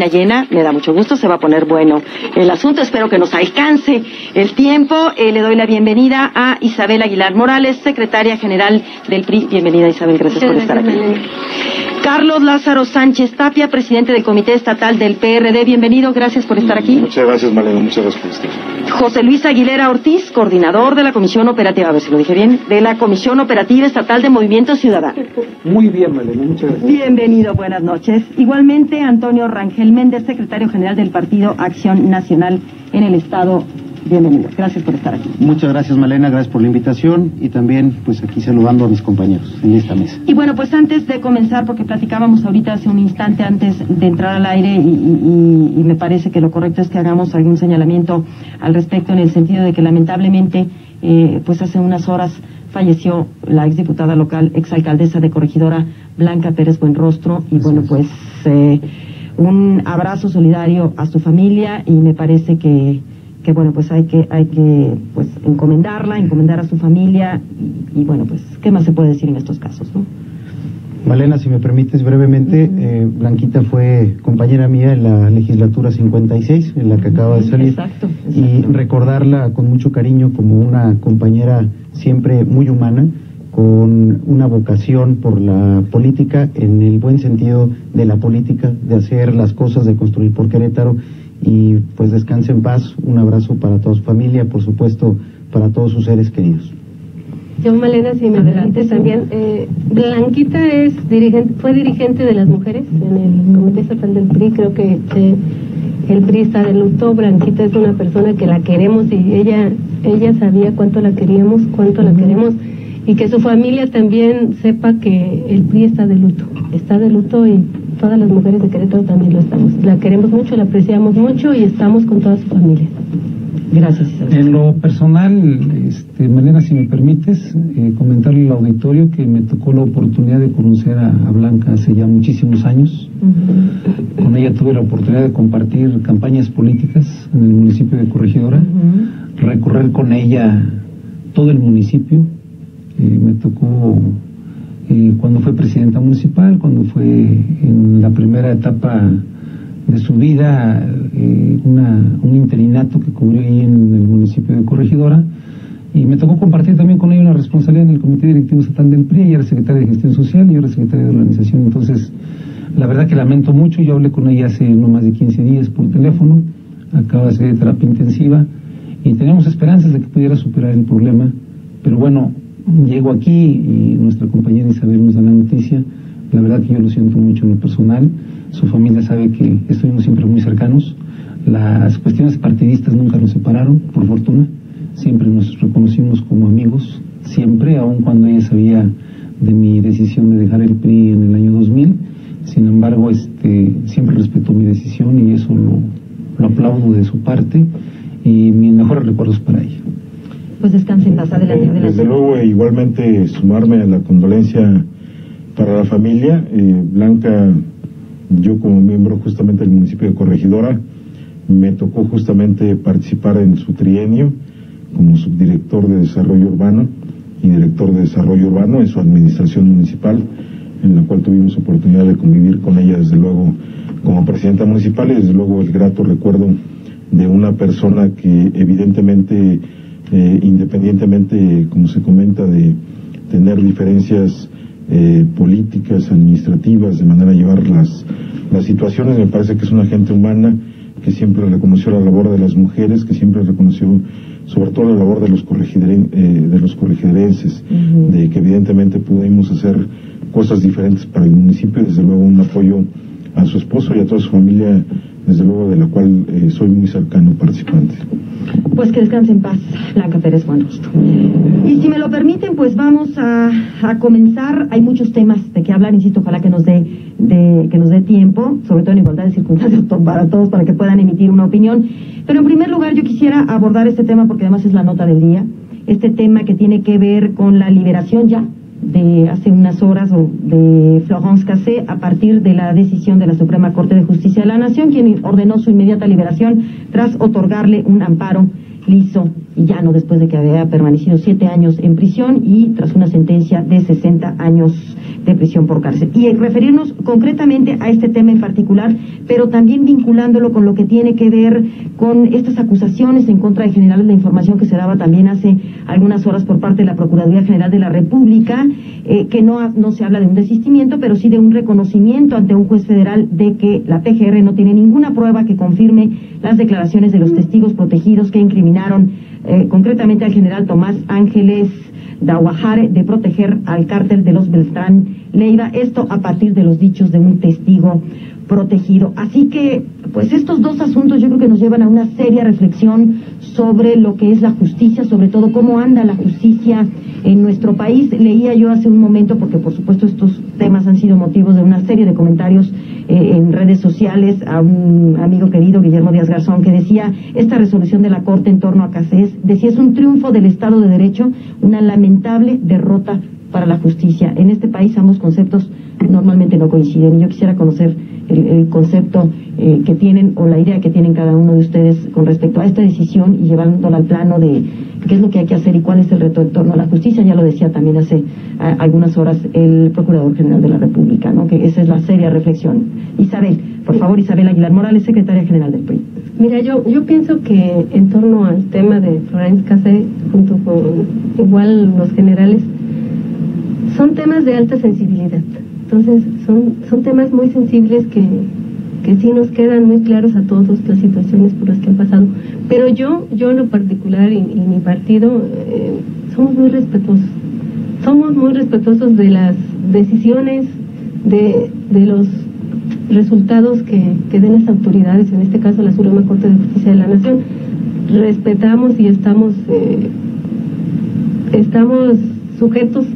llena, me da mucho gusto, se va a poner bueno el asunto, espero que nos alcance el tiempo. Le doy la bienvenida a Isabel Aguilar Morales, secretaria general del PRI. Bienvenida, Isabel, gracias por estar aquí. Carlos Lázaro Sánchez Tapia, presidente del Comité Estatal del PRD, bienvenido, gracias por estar aquí. Muchas gracias, Malena, muchas gracias por estar. José Luis Aguilera Ortiz, coordinador de la Comisión Operativa, a ver si lo dije bien, de la Comisión Operativa Estatal de Movimiento Ciudadano. Muy bien, Malena, muchas gracias. Bienvenido, buenas noches. Igualmente, Antonio Rangel Méndez, secretario general del Partido Acción Nacional en el Estado. Bienvenido, gracias por estar aquí. Muchas gracias, Malena, gracias por la invitación y también pues aquí saludando a mis compañeros en esta mesa. Y bueno, pues antes de comenzar, porque platicábamos ahorita hace un instante antes de entrar al aire y me parece que lo correcto es que hagamos algún señalamiento al respecto en el sentido de que lamentablemente pues hace unas horas falleció la exdiputada local, exalcaldesa de Corregidora, Blanca Pérez Buenrostro, y bueno, pues un abrazo solidario a su familia y me parece que bueno, pues hay que pues encomendar a su familia y bueno, pues qué más se puede decir en estos casos, ¿no? Malena, si me permites brevemente, Blanquita fue compañera mía en la legislatura 56, en la que acaba de salir. Exacto. Y recordarla con mucho cariño como una compañera siempre muy humana, con una vocación por la política, en el buen sentido de la política, de hacer las cosas, de construir por Querétaro. Y pues descanse en paz, un abrazo para toda su familia, por supuesto para todos sus seres queridos. Yo, Malena, si me adelante también, Blanquita fue dirigente de las mujeres en el Comité Estatal del PRI, creo que el PRI está de luto. Blanquita es una persona que la queremos y ella sabía cuánto la queremos y que su familia también sepa que el PRI está de luto y todas las mujeres de Querétaro también lo estamos. La queremos mucho, la apreciamos mucho y estamos con toda su familia. Gracias, Isabel. En lo personal, Malena, si me permites, comentarle al auditorio que me tocó la oportunidad de conocer a Blanca hace ya muchísimos años. Con ella tuve la oportunidad de compartir campañas políticas en el municipio de Corregidora, recorrer con ella todo el municipio. Me tocó cuando fue presidenta municipal, cuando fue en la primera etapa de su vida, un interinato que cubrió ahí en el municipio de Corregidora, y me tocó compartir también con ella una responsabilidad en el Comité Directivo Estatal del PRI. Ella era secretaria de Gestión Social y yo era secretaria de Organización. Entonces, la verdad que lamento mucho. Yo hablé con ella hace no más de 15 días por teléfono, acaba de salir de terapia intensiva y tenemos esperanzas de que pudiera superar el problema, pero bueno, llego aquí y nuestra compañera Isabel nos da la noticia. La verdad que yo lo siento mucho en lo personal. Su familia sabe que estuvimos siempre muy cercanos. Las cuestiones partidistas nunca nos separaron, por fortuna. Siempre nos reconocimos como amigos, siempre, aun cuando ella sabía de mi decisión de dejar el PRI en el año 2000. Sin embargo, siempre respetó mi decisión y eso lo aplaudo de su parte y mis mejores recuerdos para ella. Pues descansen, paz, adelante. Desde luego, igualmente sumarme a la condolencia para la familia. Blanca, yo como miembro justamente del municipio de Corregidora, me tocó justamente participar en su trienio como subdirector de Desarrollo Urbano y director de Desarrollo Urbano en su administración municipal, en la cual tuvimos oportunidad de convivir con ella, desde luego, como presidenta municipal, y desde luego el grato recuerdo de una persona que evidentemente, independientemente, como se comenta, de tener diferencias políticas, administrativas, de manera de llevar las situaciones, me parece que es una gente humana que siempre reconoció la labor de las mujeres, que siempre reconoció sobre todo la labor de los corregidorenses, de que evidentemente pudimos hacer cosas diferentes para el municipio, desde luego un apoyo a su esposo y a toda su familia, desde luego de la cual soy muy cercano participante. Pues que descanse en paz, Blanca Pérez Buenrostro. Y si me lo permiten, pues vamos a comenzar. Hay muchos temas de que hablar, insisto, ojalá que nos dé tiempo, sobre todo en igualdad de circunstancias para todos, para que puedan emitir una opinión. Pero en primer lugar yo quisiera abordar este tema porque además es la nota del día, este tema que tiene que ver con la liberación ya de hace unas horas de Florence Cassé a partir de la decisión de la Suprema Corte de Justicia de la Nación, quien ordenó su inmediata liberación tras otorgarle un amparo liso y llano después de que había permanecido 7 años en prisión y tras una sentencia de 60 años de prisión por cárcel. Y referirnos concretamente a este tema en particular, pero también vinculándolo con lo que tiene que ver con estas acusaciones en contra de generales, la información que se daba también hace algunas horas por parte de la Procuraduría General de la República, que no se habla de un desistimiento, pero sí de un reconocimiento ante un juez federal de que la PGR no tiene ninguna prueba que confirme las declaraciones de los testigos protegidos que incriminaron concretamente al general Tomás Ángeles Daguajare de proteger al cártel de los Beltrán Leiva, esto a partir de los dichos de un testigo protegido. Así que, pues estos dos asuntos yo creo que nos llevan a una seria reflexión sobre lo que es la justicia, sobre todo cómo anda la justicia en nuestro país. Leía yo hace un momento, porque por supuesto estos temas han sido motivos de una serie de comentarios en redes sociales, a un amigo querido, Guillermo Díaz Garzón, que decía, esta resolución de la Corte en torno a Cáceres, decía, es un triunfo del Estado de Derecho, una lamentable derrota para la justicia. En este país ambos conceptos normalmente no coinciden, y yo quisiera conocer el concepto que tienen, o la idea que tienen cada uno de ustedes con respecto a esta decisión, y llevándola al plano de qué es lo que hay que hacer y cuál es el reto en torno a la justicia. Ya lo decía también hace algunas horas el Procurador General de la República, ¿no? Que esa es la seria reflexión. Isabel, por favor, Isabel Aguilar Morales, Secretaria General del PRI. Mira, yo pienso que en torno al tema de Florence Cassé, junto con igual los generales, son temas de alta sensibilidad. Entonces, son temas muy sensibles que sí nos quedan muy claros a todos las situaciones por las que han pasado. Pero yo en lo particular y mi partido somos muy respetuosos. Somos muy respetuosos de las decisiones, de los resultados que den las autoridades, en este caso la Suprema Corte de Justicia de la Nación. Respetamos y estamos sujetos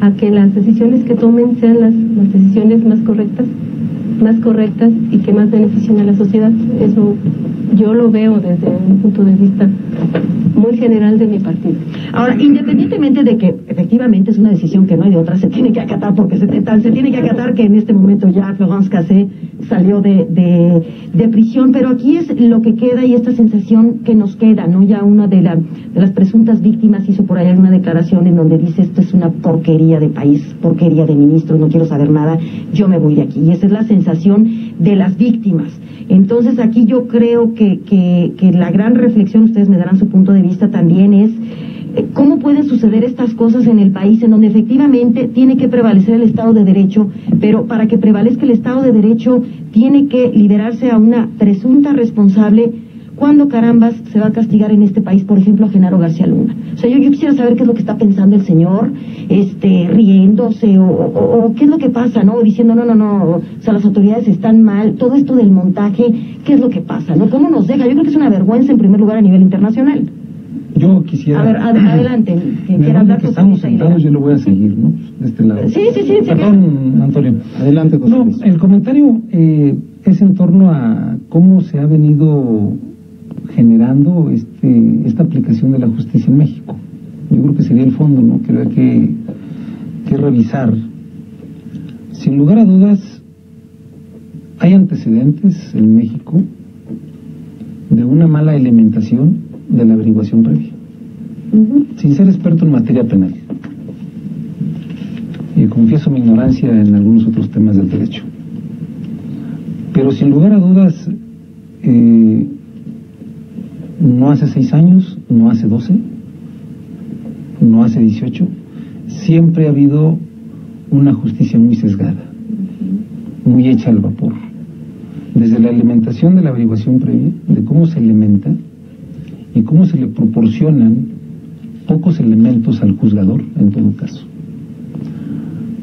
a que las decisiones que tomen sean las decisiones más correctas y que más beneficien a la sociedad. Eso yo lo veo desde un punto de vista muy general de mi partido. Ahora, independientemente de que efectivamente es una decisión que no hay de otra, se tiene que acatar, porque se tiene que acatar que en este momento ya Florence Cassé salió de prisión, pero aquí es lo que queda y esta sensación que nos queda, ¿no? Ya una de las presuntas víctimas hizo por ahí una declaración en donde dice, esto es una porquería de país, porquería de ministros, no quiero saber nada, yo me voy de aquí. Y esa es la sensación de las víctimas. Entonces aquí yo creo que la gran reflexión, ustedes me darán su punto de vista también, es cómo pueden suceder estas cosas en el país en donde efectivamente tiene que prevalecer el Estado de Derecho, pero para que prevalezca el Estado de Derecho tiene que liberarse a una presunta responsable. ¿Cuándo carambas se va a castigar en este país, por ejemplo, a Genaro García Luna? O sea, yo quisiera saber qué es lo que está pensando el señor, riéndose, o qué es lo que pasa, ¿no? Diciendo, no, o sea, las autoridades están mal, todo esto del montaje, ¿qué es lo que pasa, no? ¿Cómo nos deja? Yo creo que es una vergüenza en primer lugar a nivel internacional. Yo quisiera... A ver, adelante. Que estamos sentados, yo lo voy a seguir, ¿no? De este lado. Sí. Perdón, Antonio. Adelante, José Luis. No, el comentario es en torno a cómo se ha venido generando esta aplicación de la justicia en México. Yo creo que sería el fondo, ¿no? Que habría que revisar. Sin lugar a dudas, hay antecedentes en México de una mala elementación de la averiguación previa, sin ser experto en materia penal. Y confieso mi ignorancia en algunos otros temas del derecho. Pero sin lugar a dudas, no hace 6 años, no hace 12, no hace 18, siempre ha habido una justicia muy sesgada, muy hecha al vapor. Desde la elementación de la averiguación previa, de cómo se elementa y cómo se le proporcionan pocos elementos al juzgador, en todo caso.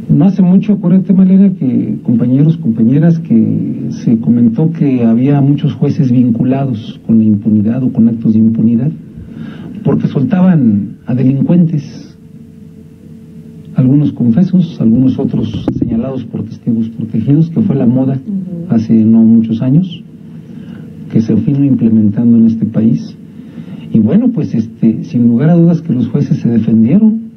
No hace mucho, acuérdate, Malena, que compañeras, que se comentó que había muchos jueces vinculados con la impunidad o con actos de impunidad, porque soltaban a delincuentes, algunos confesos, algunos otros señalados por testigos protegidos, que fue la moda hace no muchos años, que se vino implementando en este país. Y bueno, pues sin lugar a dudas que los jueces se defendieron.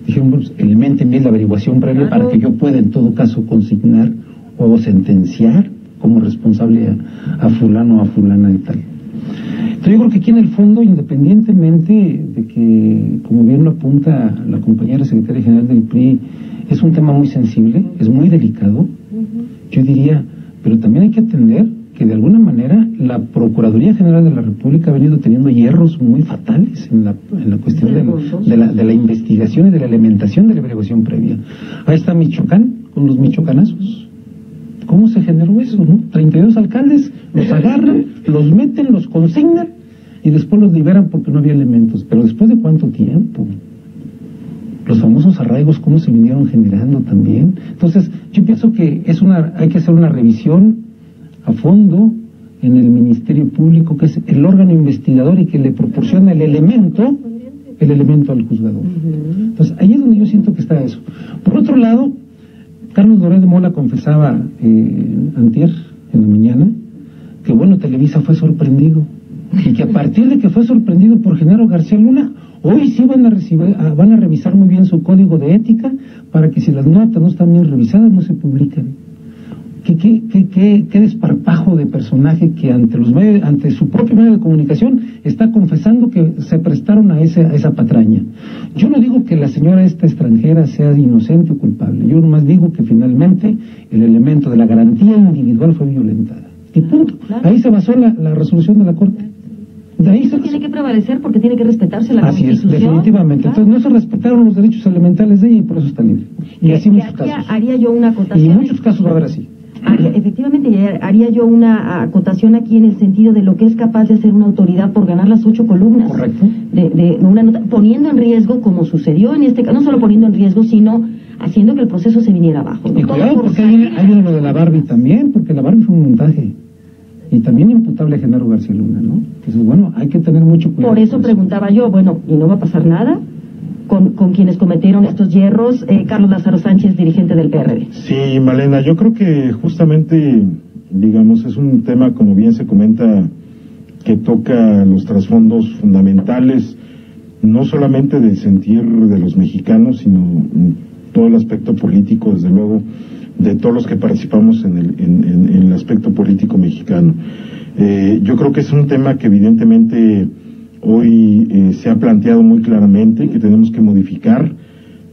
Dijeron, pues, elementen bien la averiguación previa para que yo pueda en todo caso consignar o sentenciar como responsable a fulano o a fulana y tal. Entonces yo creo que aquí en el fondo, independientemente de que, como bien lo apunta la compañera secretaria general del PRI, es un tema muy sensible, es muy delicado, yo diría, pero también hay que atender que de alguna manera la Procuraduría General de la República ha venido teniendo hierros muy fatales en la cuestión de la investigación y de la elementación de la averiguación previa. Ahí está Michoacán, con los michoacanazos. ¿Cómo se generó eso, no? 32 alcaldes los agarran, los meten, los consignan y después los liberan porque no había elementos. Pero ¿después de cuánto tiempo? Los famosos arraigos, ¿cómo se vinieron generando también? Entonces, yo pienso que hay que hacer una revisión a fondo en el Ministerio Público, que es el órgano investigador y que le proporciona el elemento al juzgador. Entonces, ahí es donde yo siento que está eso. Por otro lado, Carlos Loret de Mola confesaba antier, en la mañana, que bueno, Televisa fue sorprendido, y que a partir de que fue sorprendido por Genaro García Luna, hoy sí van a revisar muy bien su código de ética, para que si las notas no están bien revisadas, no se publican. Qué desparpajo de personaje que ante su propio medio de comunicación está confesando que se prestaron a esa patraña. Yo no digo que la señora esta extranjera sea inocente o culpable, yo nomás digo que finalmente el elemento de la garantía individual fue violentada. Y punto. Claro. Ahí se basó la resolución de la Corte. De ahí eso tiene que prevalecer porque tiene que respetarse la Constitución. Así es, definitivamente. Claro. Entonces no se respetaron los derechos elementales de ella y por eso está libre. Y así muchos casos. Haría yo una acotación. Y en muchos casos va a haber así. Efectivamente, haría yo una acotación aquí en el sentido de lo que es capaz de hacer una autoridad por ganar las 8 columnas. Correcto. De una nota, poniendo en riesgo, como sucedió en este caso, no solo poniendo en riesgo, sino haciendo que el proceso se viniera abajo. Y cuidado, porque hay lo de la Barbie también, porque la Barbie fue un montaje. Y también imputable a Genaro García Luna, ¿no? Entonces, bueno, hay que tener mucho cuidado. Por eso preguntaba yo, bueno, ¿y no va a pasar nada con quienes cometieron estos hierros? Carlos Lázaro Sánchez, dirigente del PRD. Sí, Malena, yo creo que justamente, digamos, es un tema, como bien se comenta, que toca los trasfondos fundamentales, no solamente del sentir de los mexicanos, sino todo el aspecto político, desde luego, de todos los que participamos en el aspecto político mexicano. Yo creo que es un tema que evidentemente hoy se ha planteado muy claramente, que tenemos que modificar,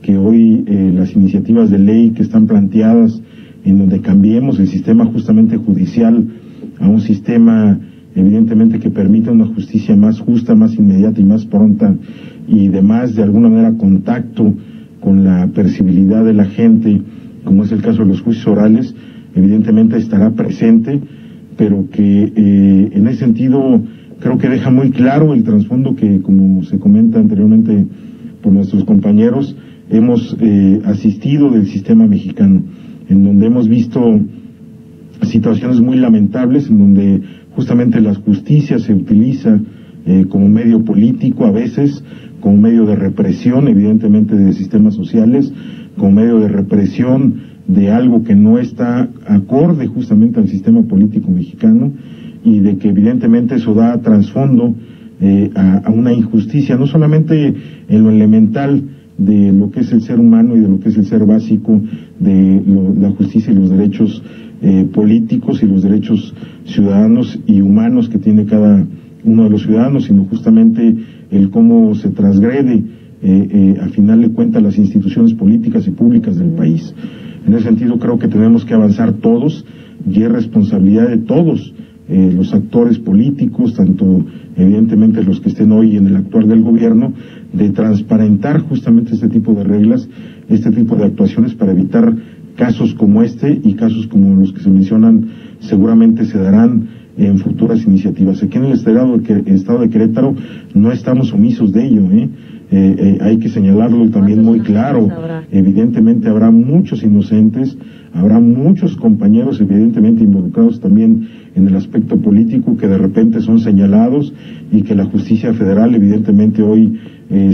que hoy las iniciativas de ley que están planteadas, en donde cambiemos el sistema justamente judicial a un sistema evidentemente que permita una justicia más justa, más inmediata y más pronta, y demás, de alguna manera, contacto con la percibilidad de la gente, como es el caso de los juicios orales, evidentemente estará presente, pero que en ese sentido creo que deja muy claro el trasfondo que, como se comenta anteriormente por nuestros compañeros, hemos asistido del sistema mexicano, en donde hemos visto situaciones muy lamentables, en donde justamente la justicia se utiliza como medio político, a veces como medio de represión, evidentemente, de sistemas sociales, como medio de represión de algo que no está acorde justamente al sistema político mexicano, y de que evidentemente eso da trasfondo a una injusticia, no solamente en lo elemental de lo que es el ser humano y de lo que es el ser básico de la justicia y los derechos políticos y los derechos ciudadanos y humanos que tiene cada uno de los ciudadanos, sino justamente el cómo se transgrede al final de cuentas las instituciones políticas y públicas del país. En ese sentido creo que tenemos que avanzar todos, y es responsabilidad de todos los actores políticos, tanto evidentemente los que estén hoy en el actuar del gobierno, de transparentar justamente este tipo de reglas, este tipo de actuaciones, para evitar casos como este y casos como los que se mencionan seguramente se darán en futuras iniciativas. Aquí en el estado de Querétaro no estamos omisos de ello, hay que señalarlo también muy claro. Evidentemente habrá muchos inocentes, habrá muchos compañeros evidentemente involucrados también en el aspecto político que de repente son señalados, y que la justicia federal evidentemente hoy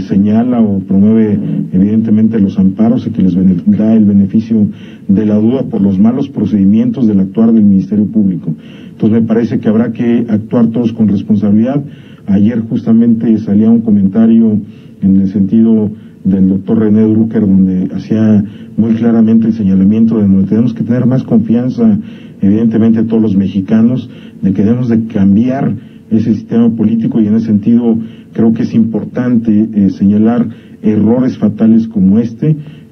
señala o promueve evidentemente los amparos, y que les da el beneficio de la duda por los malos procedimientos del actuar del Ministerio Público. Entonces me parece que habrá que actuar todos con responsabilidad. Ayer justamente salía un comentario en el sentido del doctor René Drucker, donde hacía muy claramente el señalamiento de donde tenemos que tener más confianza, evidentemente todos los mexicanos, de que debemos de cambiar ese sistema político, y en ese sentido creo que es importante señalar errores fatales como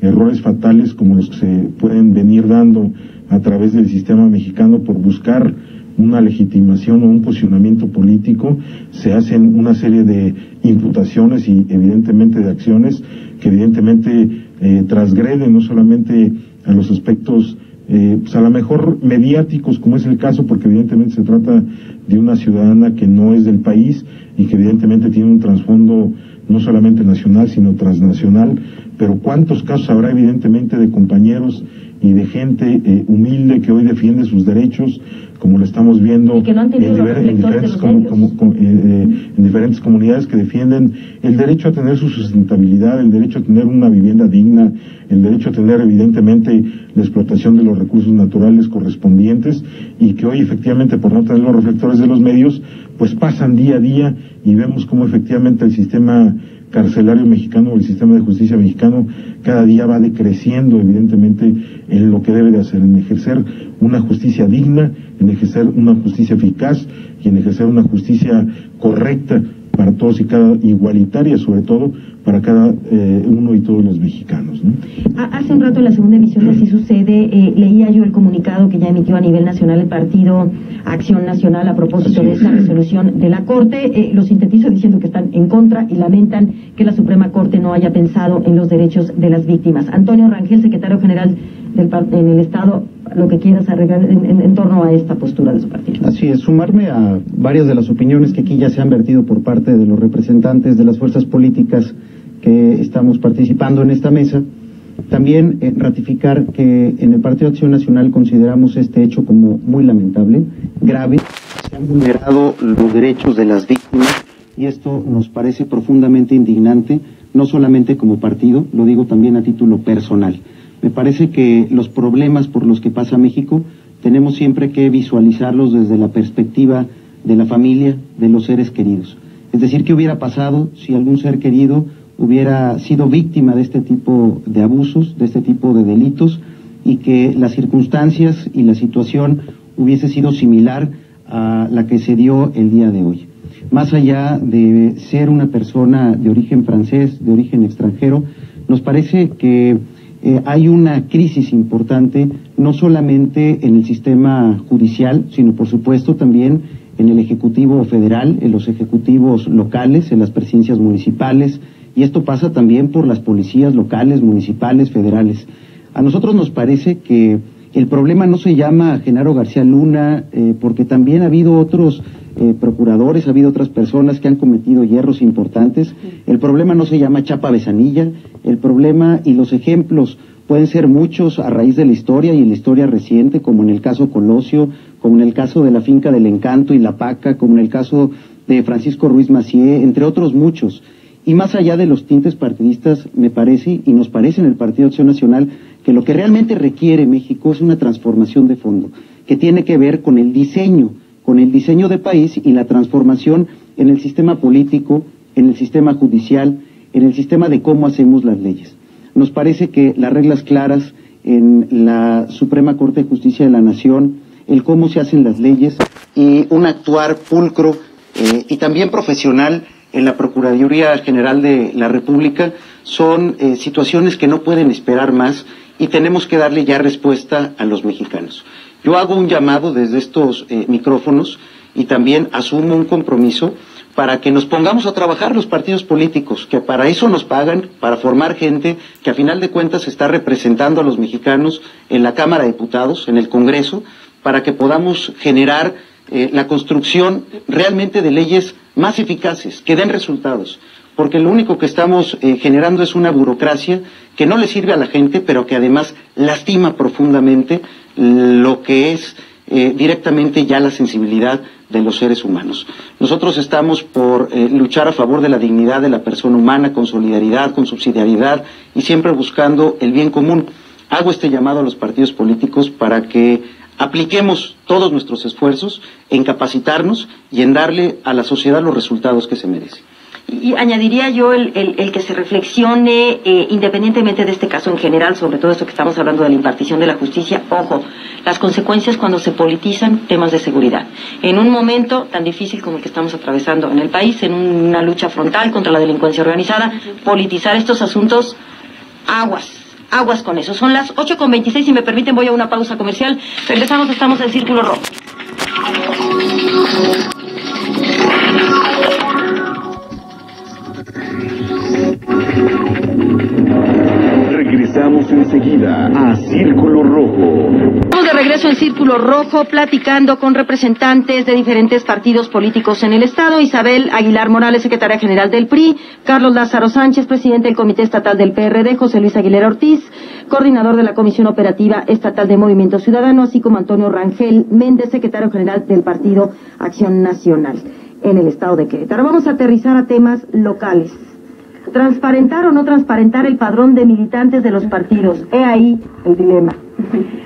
errores fatales como los que se pueden venir dando a través del sistema mexicano por buscar una legitimación o un posicionamiento político. Se hacen una serie de imputaciones y evidentemente de acciones que evidentemente transgreden no solamente a los aspectos pues a lo mejor mediáticos, como es el caso, porque evidentemente se trata de una ciudadana que no es del país y que evidentemente tiene un trasfondo no solamente nacional sino transnacional, pero cuántos casos habrá evidentemente de compañeros y de gente humilde que hoy defiende sus derechos, como lo estamos viendo y que no han tenido en diferentes comunidades que defienden el derecho a tener su sustentabilidad, el derecho a tener una vivienda digna, el derecho a tener evidentemente la explotación de los recursos naturales correspondientes, y que hoy efectivamente por no tener los reflectores de los medios pues pasan día a día y vemos cómo efectivamente el sistema carcelario mexicano, el sistema de justicia mexicano cada día va decreciendo evidentemente en lo que debe de hacer, en ejercer una justicia digna, en ejercer una justicia eficaz y en ejercer una justicia correcta para todos y cada, igualitaria sobre todo para cada uno y todos los mexicanos, ¿no? Hace un rato en la segunda emisión de Así Sucede leía yo el comunicado que ya emitió a nivel nacional el Partido Acción Nacional a propósito de esta resolución de la Corte. Lo sintetizo diciendo que están en contra y lamentan que la Suprema Corte no haya pensado en los derechos de las víctimas. Antonio Rangel, secretario general en el Estado, lo que quieras agregar en torno a esta postura de su partido. Así es, sumarme a varias de las opiniones que aquí ya se han vertido por parte de los representantes de las fuerzas políticas que estamos participando en esta mesa. También ratificar que en el Partido Acción Nacional consideramos este hecho como muy lamentable, grave. Se han vulnerado los derechos de las víctimas y esto nos parece profundamente indignante, no solamente como partido, lo digo también a título personal. Me parece que los problemas por los que pasa México tenemos siempre que visualizarlos desde la perspectiva de la familia, de los seres queridos. Es decir, ¿qué hubiera pasado si algún ser querido hubiera sido víctima de este tipo de abusos, de este tipo de delitos, y que las circunstancias y la situación hubiese sido similar a la que se dio el día de hoy? Más allá de ser una persona de origen francés, de origen extranjero, nos parece que hay una crisis importante, no solamente en el sistema judicial, sino por supuesto también en el Ejecutivo Federal, en los ejecutivos locales, en las presidencias municipales, y esto pasa también por las policías locales, municipales, federales. A nosotros nos parece que el problema no se llama Genaro García Luna, porque también ha habido otros procuradores, ha habido otras personas que han cometido hierros importantes. El problema no se llama Chapa Besanilla, el problema y los ejemplos pueden ser muchos a raíz de la historia y en la historia reciente, como en el caso Colosio, como en el caso de la Finca del Encanto y La Paca, como en el caso de Francisco Ruiz Macié, entre otros muchos. Y más allá de los tintes partidistas, me parece, y nos parece en el Partido Acción Nacional, que lo que realmente requiere México es una transformación de fondo, que tiene que ver con el diseño de país y la transformación en el sistema político, en el sistema judicial, en el sistema de cómo hacemos las leyes. Nos parece que las reglas claras en la Suprema Corte de Justicia de la Nación, el cómo se hacen las leyes y un actuar pulcro y también profesional en la Procuraduría General de la República son situaciones que no pueden esperar más y tenemos que darle ya respuesta a los mexicanos. Yo hago un llamado desde estos micrófonos y también asumo un compromiso para que nos pongamos a trabajar los partidos políticos, que para eso nos pagan, para formar gente que a final de cuentas está representando a los mexicanos en la Cámara de Diputados, en el Congreso, para que podamos generar la construcción realmente de leyes más eficaces, que den resultados, porque lo único que estamos generando es una burocracia que no le sirve a la gente, pero que además lastima profundamente lo que es directamente ya la sensibilidad de los seres humanos. Nosotros estamos por luchar a favor de la dignidad de la persona humana, con solidaridad, con subsidiariedad y siempre buscando el bien común. Hago este llamado a los partidos políticos para que apliquemos todos nuestros esfuerzos en capacitarnos y en darle a la sociedad los resultados que se merece. Y añadiría yo el que se reflexione, independientemente de este caso en general, sobre todo esto que estamos hablando de la impartición de la justicia, ojo, las consecuencias cuando se politizan temas de seguridad. En un momento tan difícil como el que estamos atravesando en el país, en una lucha frontal contra la delincuencia organizada, politizar estos asuntos, aguas con eso. Son las 8:26, si me permiten voy a una pausa comercial. Regresamos, estamos en Círculo Rojo. Regresamos enseguida a Círculo Rojo. Estamos de regreso en Círculo Rojo platicando con representantes de diferentes partidos políticos en el Estado. Isabel Aguilar Morales, secretaria general del PRI, Carlos Lázaro Sánchez, presidente del Comité Estatal del PRD, José Luis Aguilera Ortiz, coordinador de la Comisión Operativa Estatal de Movimiento Ciudadano, así como Antonio Rangel Méndez, secretario general del Partido Acción Nacional en el Estado de Querétaro. Vamos a aterrizar a temas locales. ¿Transparentar o no transparentar el padrón de militantes de los partidos? He ahí el dilema.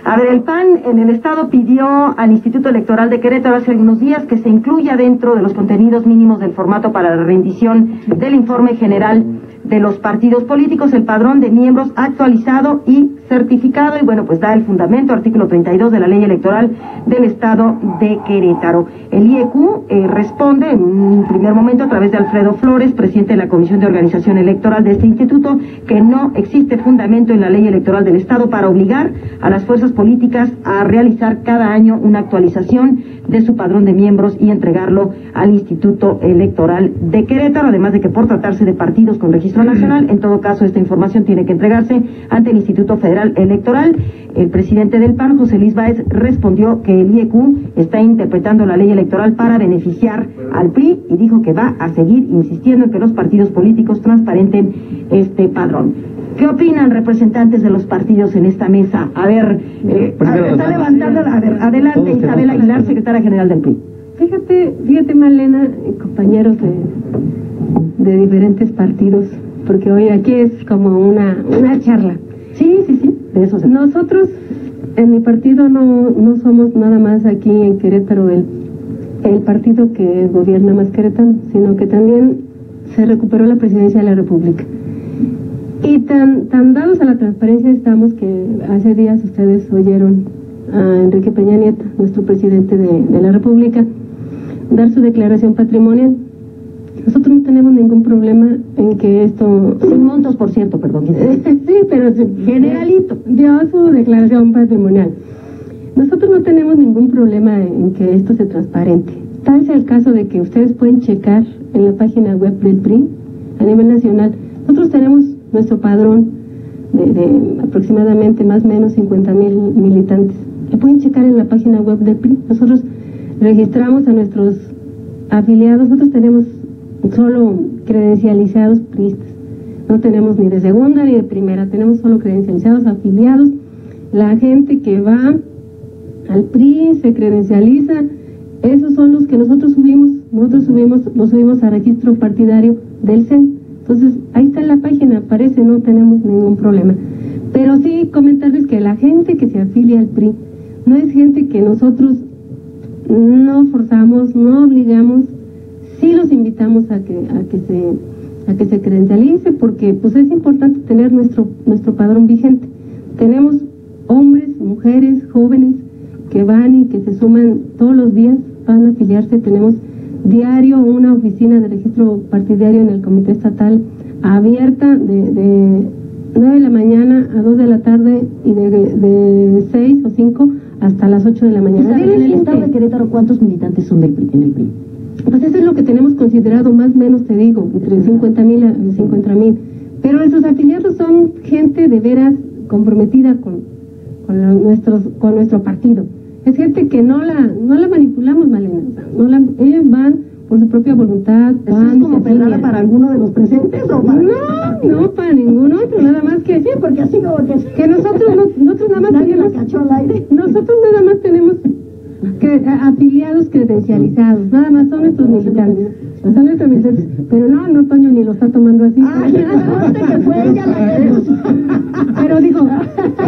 A ver, el PAN en el Estado pidió al Instituto Electoral de Querétaro hace algunos días que se incluya dentro de los contenidos mínimos del formato para la rendición del informe general de los partidos políticos el padrón de miembros actualizado y certificado, y bueno, pues da el fundamento, artículo 32 de la Ley Electoral del Estado de Querétaro. El IEQ responde en un primer momento a través de Alfredo Flores, presidente de la Comisión de Organización Electoral de este instituto, que no existe fundamento en la Ley Electoral del Estado para obligar a las fuerzas políticas a realizar cada año una actualización de su padrón de miembros y entregarlo al Instituto Electoral de Querétaro, además de que por tratarse de partidos con registro nacional, en todo caso esta información tiene que entregarse ante el Instituto Federal Electoral. El presidente del PAN, José Luis Báez, respondió que el IEQ está interpretando la ley electoral para beneficiar al PRI y dijo que va a seguir insistiendo en que los partidos políticos transparenten este padrón. ¿Qué opinan representantes de los partidos en esta mesa? A ver, está levantando, a ver, adelante Isabel Aguilar, secretaria general del PRI. Fíjate Malena, compañeros de diferentes partidos, porque hoy aquí es como una charla. Sí, de eso se trata. Nosotros, en mi partido, no somos nada más aquí en Querétaro el partido que gobierna más Querétaro, sino que también se recuperó la presidencia de la República. Y tan dados a la transparencia estamos que hace días ustedes oyeron a Enrique Peña Nieto, nuestro presidente de la República, dar su declaración patrimonial. Nosotros no tenemos ningún problema en que esto... Sin montos, por cierto, perdón. Sí, pero generalito. Dio su declaración patrimonial. Nosotros no tenemos ningún problema en que esto se transparente. Tal sea el caso de que ustedes pueden checar en la página web del PRI a nivel nacional. Nosotros tenemos nuestro padrón de aproximadamente más o menos 50,000 militantes. Lo pueden checar en la página web del PRI. Nosotros registramos a nuestros afiliados. Nosotros tenemos solo credencializados priistas. No tenemos ni de segunda ni de primera. Tenemos solo credencializados afiliados. La gente que va al PRI se credencializa. Esos son los que nosotros subimos. Los subimos a registro partidario del CEN. Entonces, ahí está en la página, aparece, no tenemos ningún problema. Pero sí comentarles que la gente que se afilia al PRI no es gente que nosotros no forzamos, no obligamos, sí los invitamos a que se credencialice, porque pues es importante tener nuestro padrón vigente. Tenemos hombres, mujeres, jóvenes que van y que se suman todos los días, van a afiliarse. Tenemos diario una oficina de registro partidario en el Comité Estatal abierta de 9 de la mañana a 2 de la tarde y de 6 o 5 hasta las 8 de la mañana. ¿En el Estado de Querétaro cuántos militantes son del PRI, en el PRI? Pues eso es lo que tenemos considerado, más o menos te digo, entre 50,000 a 50,000. Pero esos afiliados son gente de veras comprometida con nuestro partido. Es gente que no la manipulamos, Malena. Ellos van por su propia voluntad. ¿Eso es como pelada para alguno de los presentes o para...? No, para ningún otro, nada más que... Sí, porque así como que nosotros nada más nadie tenemos... la cachó al aire. Nosotros nada más tenemos afiliados credencializados, nada más son nuestros militantes. Son nuestros militantes. Pero no, Toño ni lo está tomando así. Que fue ella la que... Pero digo,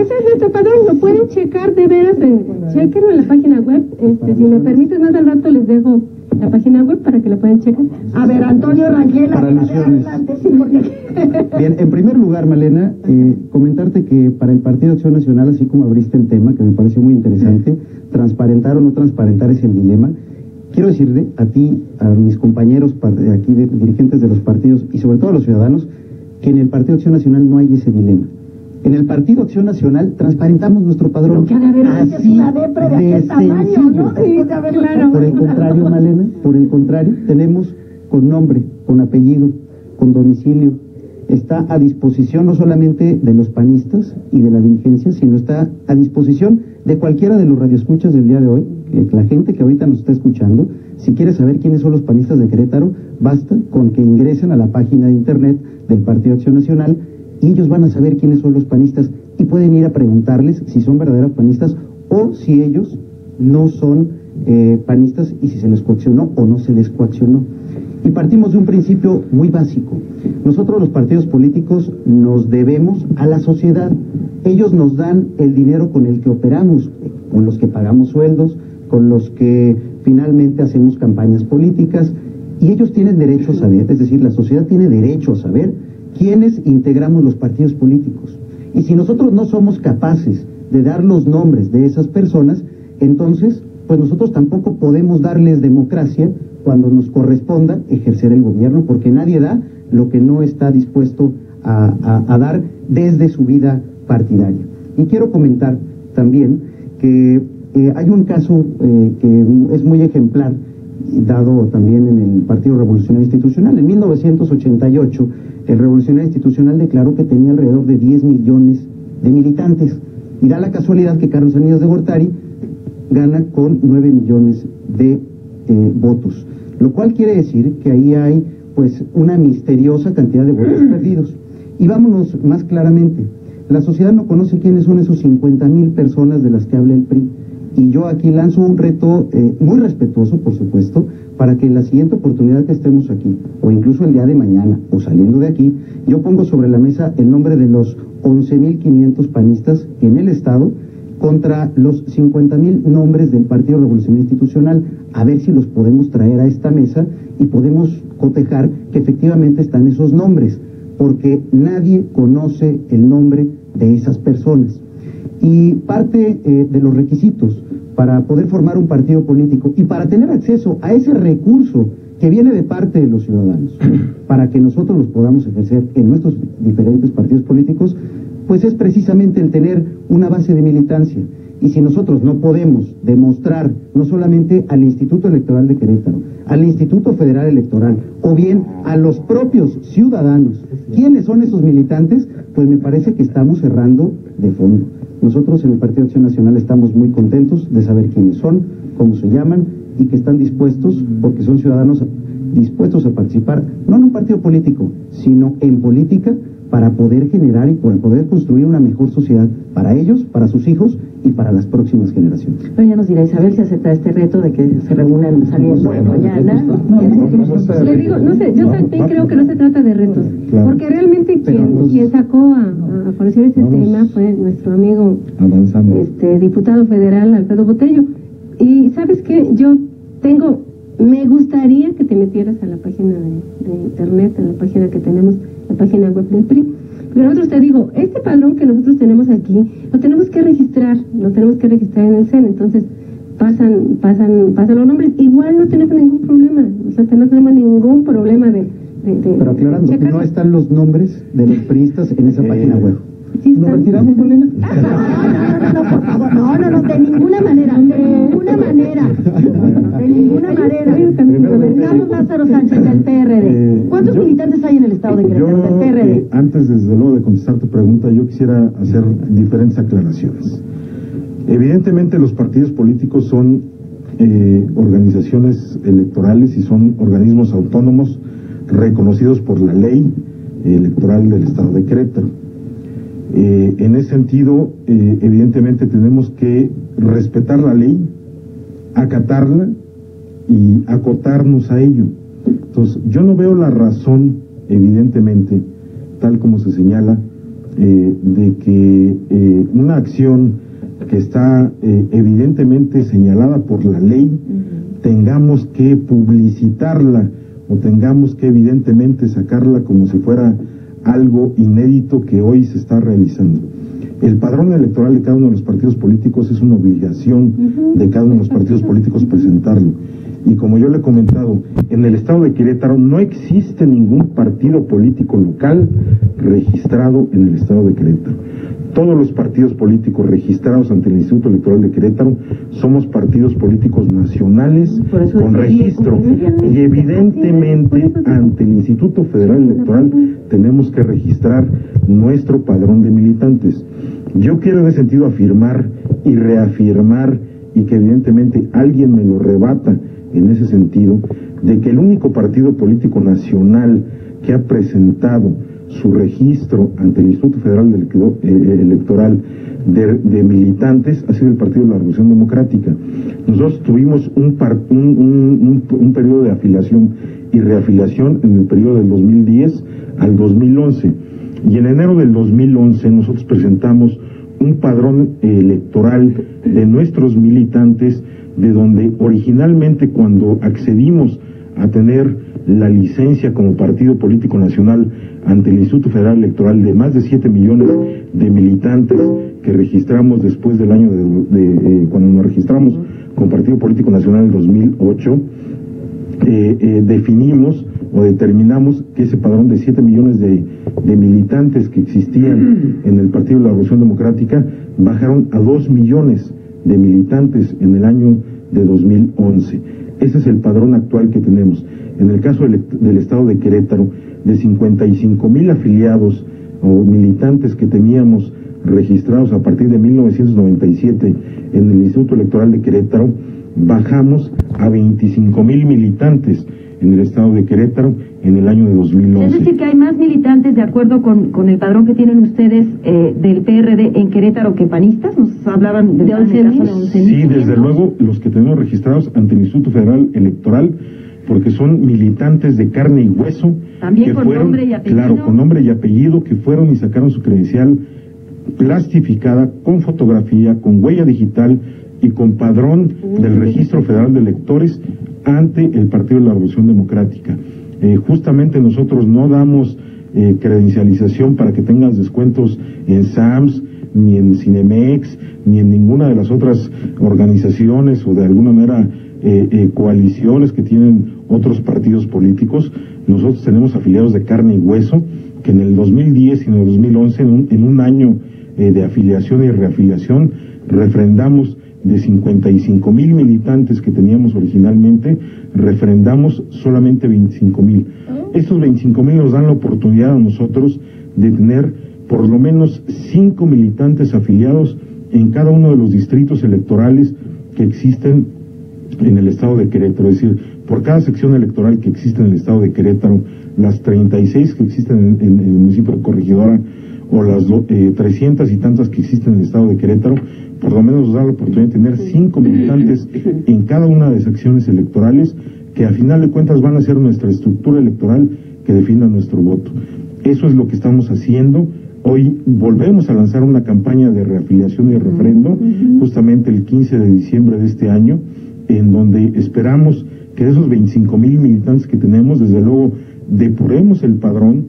ese es nuestro padrón, lo pueden checar de veras, chequenlo en la página web. Si me permites, más al rato les dejo la página web para que la puedan checar. A ver, Antonio Rangel, Para alusiones. adelante, sí, porque... Bien, en primer lugar, Malena, comentarte que para el Partido Acción Nacional, así como abriste el tema, que me pareció muy interesante, transparentar o no transparentar es el dilema. Quiero decirle a ti, a mis compañeros aquí, dirigentes de los partidos y sobre todo a los ciudadanos, que en el Partido Acción Nacional no hay ese dilema. En el Partido Acción Nacional transparentamos nuestro padrón. Lo que ha de haber es Así una depre de aquel tamaño, ¿no? Después de haberla- Claro. Por el contrario, Malena, por el contrario, tenemos con nombre, con apellido, con domicilio. Está a disposición no solamente de los panistas y de la dirigencia, sino está a disposición de cualquiera de los radioescuchas del día de hoy, la gente que ahorita nos está escuchando. Si quiere saber quiénes son los panistas de Querétaro, basta con que ingresen a la página de internet del Partido Acción Nacional y ellos van a saber quiénes son los panistas y pueden ir a preguntarles si son verdaderos panistas o si ellos no son panistas y si se les coaccionó o no se les coaccionó. Y partimos de un principio muy básico. Nosotros los partidos políticos nos debemos a la sociedad. Ellos nos dan el dinero con el que operamos, con los que pagamos sueldos, con los que finalmente hacemos campañas políticas, y ellos tienen derecho a saber, es decir, la sociedad tiene derecho a saber quiénes integramos los partidos políticos. Y si nosotros no somos capaces de dar los nombres de esas personas, entonces, pues nosotros tampoco podemos darles democracia cuando nos corresponda ejercer el gobierno, porque nadie da lo que no está dispuesto a dar desde su vida partidaria. Y quiero comentar también que hay un caso que es muy ejemplar, dado también en el Partido Revolucionario Institucional. En 1988, el Revolucionario Institucional declaró que tenía alrededor de 10 millones de militantes, y da la casualidad que Carlos Salinas de Gortari gana con 9 millones de votos, lo cual quiere decir que ahí hay pues una misteriosa cantidad de votos perdidos. Y vámonos más claramente, la sociedad no conoce quiénes son esos 50,000 personas de las que habla el PRI, y yo aquí lanzo un reto muy respetuoso, por supuesto, para que en la siguiente oportunidad que estemos aquí, o incluso el día de mañana, o saliendo de aquí, yo pongo sobre la mesa el nombre de los 11,500 panistas en el Estado contra los 50,000 nombres del Partido Revolucionario Institucional, a ver si los podemos traer a esta mesa y podemos cotejar que efectivamente están esos nombres, porque nadie conoce el nombre de esas personas. Y parte de los requisitos para poder formar un partido político y para tener acceso a ese recurso que viene de parte de los ciudadanos, para que nosotros los podamos ejercer en nuestros diferentes partidos políticos, pues es precisamente el tener una base de militancia. Y si nosotros no podemos demostrar, no solamente al Instituto Electoral de Querétaro, al Instituto Federal Electoral, o bien a los propios ciudadanos, quiénes son esos militantes, pues me parece que estamos errando de fondo. Nosotros en el Partido Acción Nacional estamos muy contentos de saber quiénes son, cómo se llaman, y que están dispuestos, porque son ciudadanos dispuestos a participar, no en un partido político, sino en política, para poder generar y para poder construir una mejor sociedad para ellos, para sus hijos y para las próximas generaciones. Pero ya nos dirá Isabel si acepta este reto de que se reúnan saliendo mañana. Le digo, no sé, yo también creo que no se trata de retos, Claro. porque realmente quien sacó a conocer este tema fue nuestro amigo Avanzando. diputado federal Alfredo Botello. Y ¿sabes qué? Me gustaría que te metieras a la página de internet, a la página que tenemos, la página web del PRI. Pero nosotros te digo, este padrón que nosotros tenemos aquí, lo tenemos que registrar en el CEN, entonces pasan los nombres, igual no tenemos ningún problema, o sea, no tenemos ningún problema de Pero aclarando, checarlo. no están los nombres de los priistas en esa página web. Sí ¿Nos están. retiramos, Molina? No, por favor, no, de ninguna manera, Carlos Lázaro Sánchez del PRD. ¿Cuántos militantes hay en el estado de Querétaro del PRD? Antes, desde luego, de contestar tu pregunta, yo quisiera hacer diferentes aclaraciones. Evidentemente, los partidos políticos son organizaciones electorales y son organismos autónomos reconocidos por la ley electoral del estado de Querétaro. En ese sentido, evidentemente tenemos que respetar la ley, acatarla y acotarnos a ello. Entonces, yo no veo la razón, evidentemente, tal como se señala, de que una acción que está evidentemente señalada por la ley tengamos que publicitarla o tengamos que evidentemente sacarla como si fuera algo inédito que hoy se está realizando. El padrón electoral de cada uno de los partidos políticos es una obligación de cada uno de los partidos políticos presentarlo. Y como yo le he comentado, en el estado de Querétaro no existe ningún partido político local registrado en el estado de Querétaro. Todos los partidos políticos registrados ante el Instituto Electoral de Querétaro somos partidos políticos nacionales con registro. Y evidentemente ante el Instituto Federal Electoral tenemos que registrar nuestro padrón de militantes. Yo quiero en ese sentido afirmar y reafirmar, y que evidentemente alguien me lo rebata en ese sentido, de que el único partido político nacional que ha presentado su registro ante el Instituto Federal Electoral de militantes ha sido el Partido de la Revolución Democrática. Nosotros tuvimos un periodo de afiliación y reafiliación en el periodo del 2010 al 2011, y en enero del 2011 nosotros presentamos un padrón electoral de nuestros militantes, de donde originalmente, cuando accedimos a tener la licencia como partido político nacional ante el Instituto Federal Electoral de más de 7 millones de militantes que registramos después del año cuando nos registramos como partido político nacional en 2008, definimos o determinamos que ese padrón de 7 millones de militantes que existían en el Partido de la Revolución Democrática bajaron a 2 millones de militantes en el año de 2011. Ese es el padrón actual que tenemos. En el caso del estado de Querétaro, de 55,000 afiliados o militantes que teníamos registrados a partir de 1997 en el Instituto Electoral de Querétaro, bajamos a 25,000 militantes en el estado de Querétaro en el año de 2011. Es decir, que hay más militantes, de acuerdo con el padrón que tienen ustedes del PRD en Querétaro, que panistas. Nos hablaban de 11,000. Sí, desde luego, los que tenemos registrados ante el Instituto Federal Electoral, porque son militantes de carne y hueso. También que con fueron, nombre y apellido. Claro, con nombre y apellido, que fueron y sacaron su credencial plastificada, con fotografía, con huella digital y con padrón del Registro Federal de Electores ante el Partido de la Revolución Democrática. Justamente nosotros no damos credencialización para que tengas descuentos en SAMS, ni en Cinemex, ni en ninguna de las otras organizaciones o de alguna manera coaliciones que tienen otros partidos políticos. Nosotros tenemos afiliados de carne y hueso que en el 2010 y en el 2011, en un año de afiliación y reafiliación, refrendamos de 55,000 militantes que teníamos originalmente, refrendamos solamente 25,000. Estos 25,000 nos dan la oportunidad a nosotros de tener por lo menos 5 militantes afiliados en cada uno de los distritos electorales que existen en el estado de Querétaro. Es decir, por cada sección electoral que existe en el estado de Querétaro, las 36 que existen en el municipio de Corregidora o las 300 y tantas que existen en el estado de Querétaro, por lo menos nos da la oportunidad de tener 5 militantes en cada una de las secciones electorales, que a final de cuentas van a ser nuestra estructura electoral que defina nuestro voto. Eso es lo que estamos haciendo. Hoy volvemos a lanzar una campaña de reafiliación y referendo, justamente el 15 de diciembre de este año, en donde esperamos que de esos 25,000 militantes que tenemos, desde luego, depuremos el padrón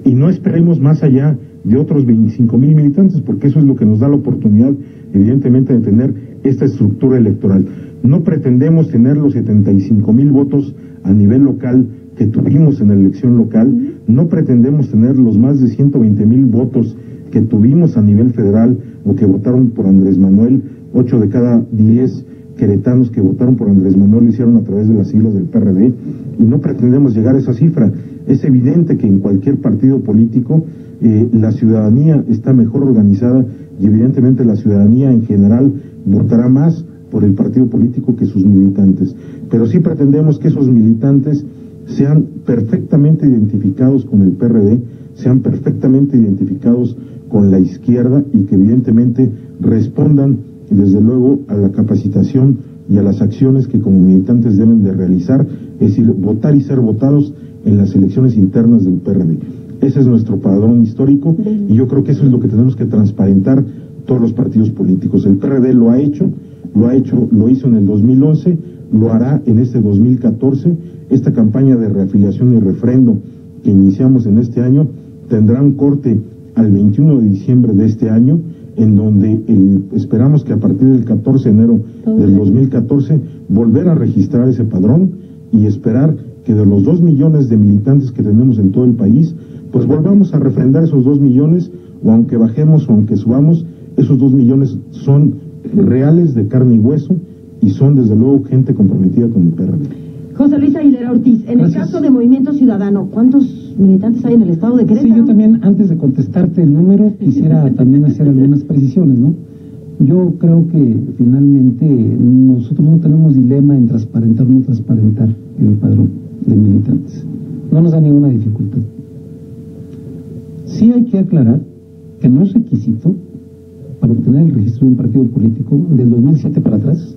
y no esperemos más allá de otros 25,000 militantes, porque eso es lo que nos da la oportunidad, evidentemente, de tener esta estructura electoral. No pretendemos tener los 75,000 votos a nivel local que tuvimos en la elección local, no pretendemos tener los más de 120,000 votos que tuvimos a nivel federal o que votaron por Andrés Manuel. 8 de cada 10 queretanos que votaron por Andrés Manuel lo hicieron a través de las siglas del PRD, y no pretendemos llegar a esa cifra. Es evidente que en cualquier partido político la ciudadanía está mejor organizada, y evidentemente la ciudadanía en general votará más por el partido político que sus militantes. Pero sí pretendemos que esos militantes sean perfectamente identificados con el PRD, sean perfectamente identificados con la izquierda, y que evidentemente respondan desde luego a la capacitación y a las acciones que como militantes deben de realizar, es decir, votar y ser votados en las elecciones internas del PRD. Ese es nuestro padrón histórico, y yo creo que eso es lo que tenemos que transparentar todos los partidos políticos. El PRD lo hizo en el 2011, lo hará en este 2014. Esta campaña de reafiliación y refrendo que iniciamos en este año tendrá un corte al 21 de diciembre de este año, en donde esperamos que a partir del 14 de enero del 2014 volver a registrar ese padrón y esperar que de los 2 millones de militantes que tenemos en todo el país, pues volvamos a refrendar esos 2 millones, o aunque bajemos o aunque subamos, esos 2 millones son reales, de carne y hueso, y son desde luego gente comprometida con el PRD. José Luis Aguilera Ortiz, en el caso de Movimiento Ciudadano, ¿cuántos militantes hay en el estado de Querétaro? Sí, yo también, antes de contestarte el número, quisiera también hacer algunas precisiones, ¿no? Yo creo que finalmente nosotros no tenemos dilema en transparentar o no transparentar el padrón de militantes. No nos da ninguna dificultad. Sí hay que aclarar que no es requisito para obtener el registro de un partido político del 2007 para atrás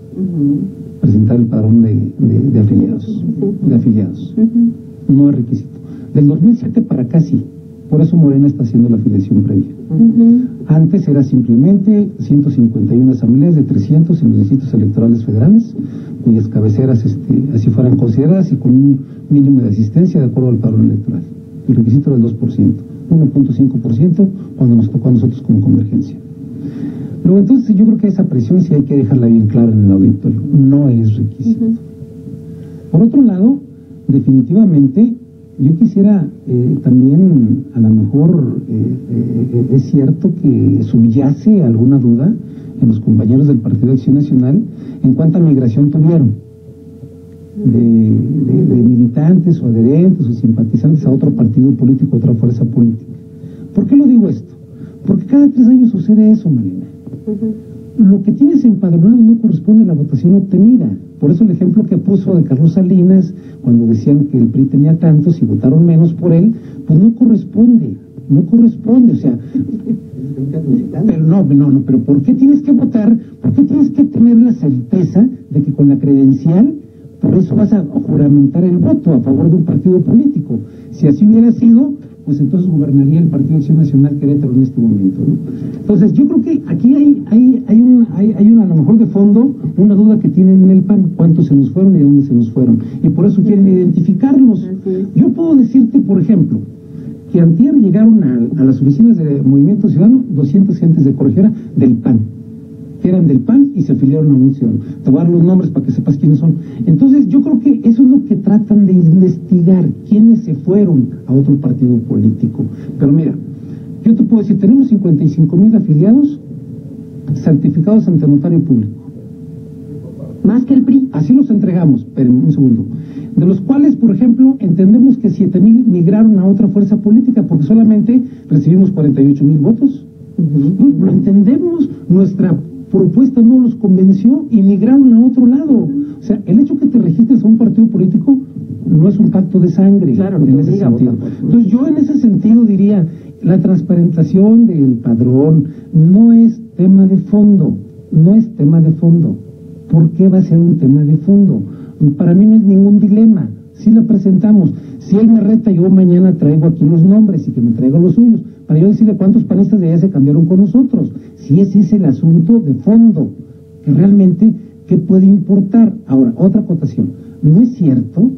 presentar el padrón de afiliados. No es requisito. Del 2007 para acá sí. Por eso Morena está haciendo la afiliación previa. Antes era simplemente 151 asambleas de 300 en los distritos electorales federales, cuyas cabeceras así fueran consideradas y con un mínimo de asistencia de acuerdo al padrón electoral. El requisito era el 2%, 1.5% cuando nos tocó a nosotros como Convergencia. Luego, entonces, yo creo que esa presión sí hay que dejarla bien clara en el auditorio. No es requisito. Por otro lado, definitivamente, yo quisiera también, a lo mejor, es cierto que subyace alguna duda en los compañeros del Partido de Acción Nacional en cuánta migración tuvieron de militantes o adherentes o simpatizantes a otro partido político, otra fuerza política. ¿Por qué lo digo esto? Porque cada 3 años sucede eso, Malena. Lo que tienes empadronado no corresponde a la votación obtenida. Por eso el ejemplo que puso de Carlos Salinas, cuando decían que el PRI tenía tantos y votaron menos por él, pues no corresponde, o sea, pero ¿por qué tienes que votar? ¿Por qué tienes que tener la certeza de que con la credencial, por eso vas a juramentar el voto a favor de un partido político? Si así hubiera sido, pues entonces gobernaría el Partido de Acción Nacional Querétaro en este momento, ¿no? Entonces, yo creo que aquí hay una, a lo mejor de fondo, una duda que tienen en el PAN, cuántos se nos fueron y dónde se nos fueron, y por eso quieren identificarlos. Yo puedo decirte, por ejemplo, que antier llegaron a las oficinas de Movimiento Ciudadano 200 gentes de Corregera del PAN, que eran del PAN y se afiliaron a un ciudadano. Te voy a dar los nombres para que sepas quiénes son. Entonces, yo creo que eso es lo que tratan de investigar, quiénes se fueron a otro partido político. Pero mira, yo te puedo decir, tenemos 55,000 afiliados certificados ante notario público. ¿Más que el PRI? Así los entregamos, pero un segundo. De los cuales, por ejemplo, entendemos que 7,000 migraron a otra fuerza política, porque solamente recibimos 48,000 votos. Lo entendemos, nuestra propuesta no los convenció y migraron a otro lado. O sea, el hecho que te registres a un partido político no es un pacto de sangre, claro, en ese sentido. Entonces yo en ese sentido diría, la transparentación del padrón no es tema de fondo, ¿Por qué va a ser un tema de fondo? Para mí no es ningún dilema, si la presentamos. Si él me reta, yo mañana traigo aquí los nombres y que me traiga los suyos, para yo decirle cuántos panistas de allá se cambiaron con nosotros. Si ese es el asunto de fondo, que realmente, ¿qué puede importar? Ahora, otra acotación. No es cierto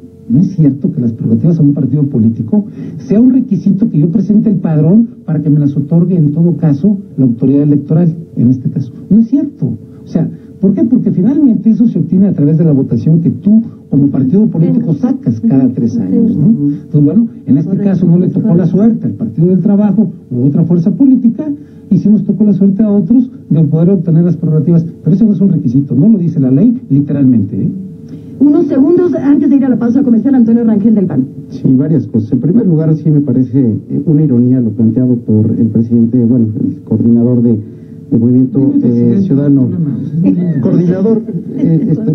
que las prerrogativas a un partido político sea un requisito que yo presente el padrón para que me las otorgue en todo caso la autoridad electoral, en este caso. No es cierto. O sea, ¿por qué? Porque finalmente eso se obtiene a través de la votación que tú, como partido político, sacas cada 3 años, ¿no? Entonces, bueno, en este caso no le tocó la suerte al Partido del Trabajo u otra fuerza política, y sí nos tocó la suerte a otros de poder obtener las prerrogativas. Pero eso no es un requisito, no lo dice la ley literalmente, ¿eh? Unos segundos antes de ir a la pausa comercial, Antonio Rangel del PAN. Sí, varias cosas. En primer lugar, sí me parece una ironía lo planteado por el presidente, bueno, el coordinador de Movimiento Ciudadano. Coordinador,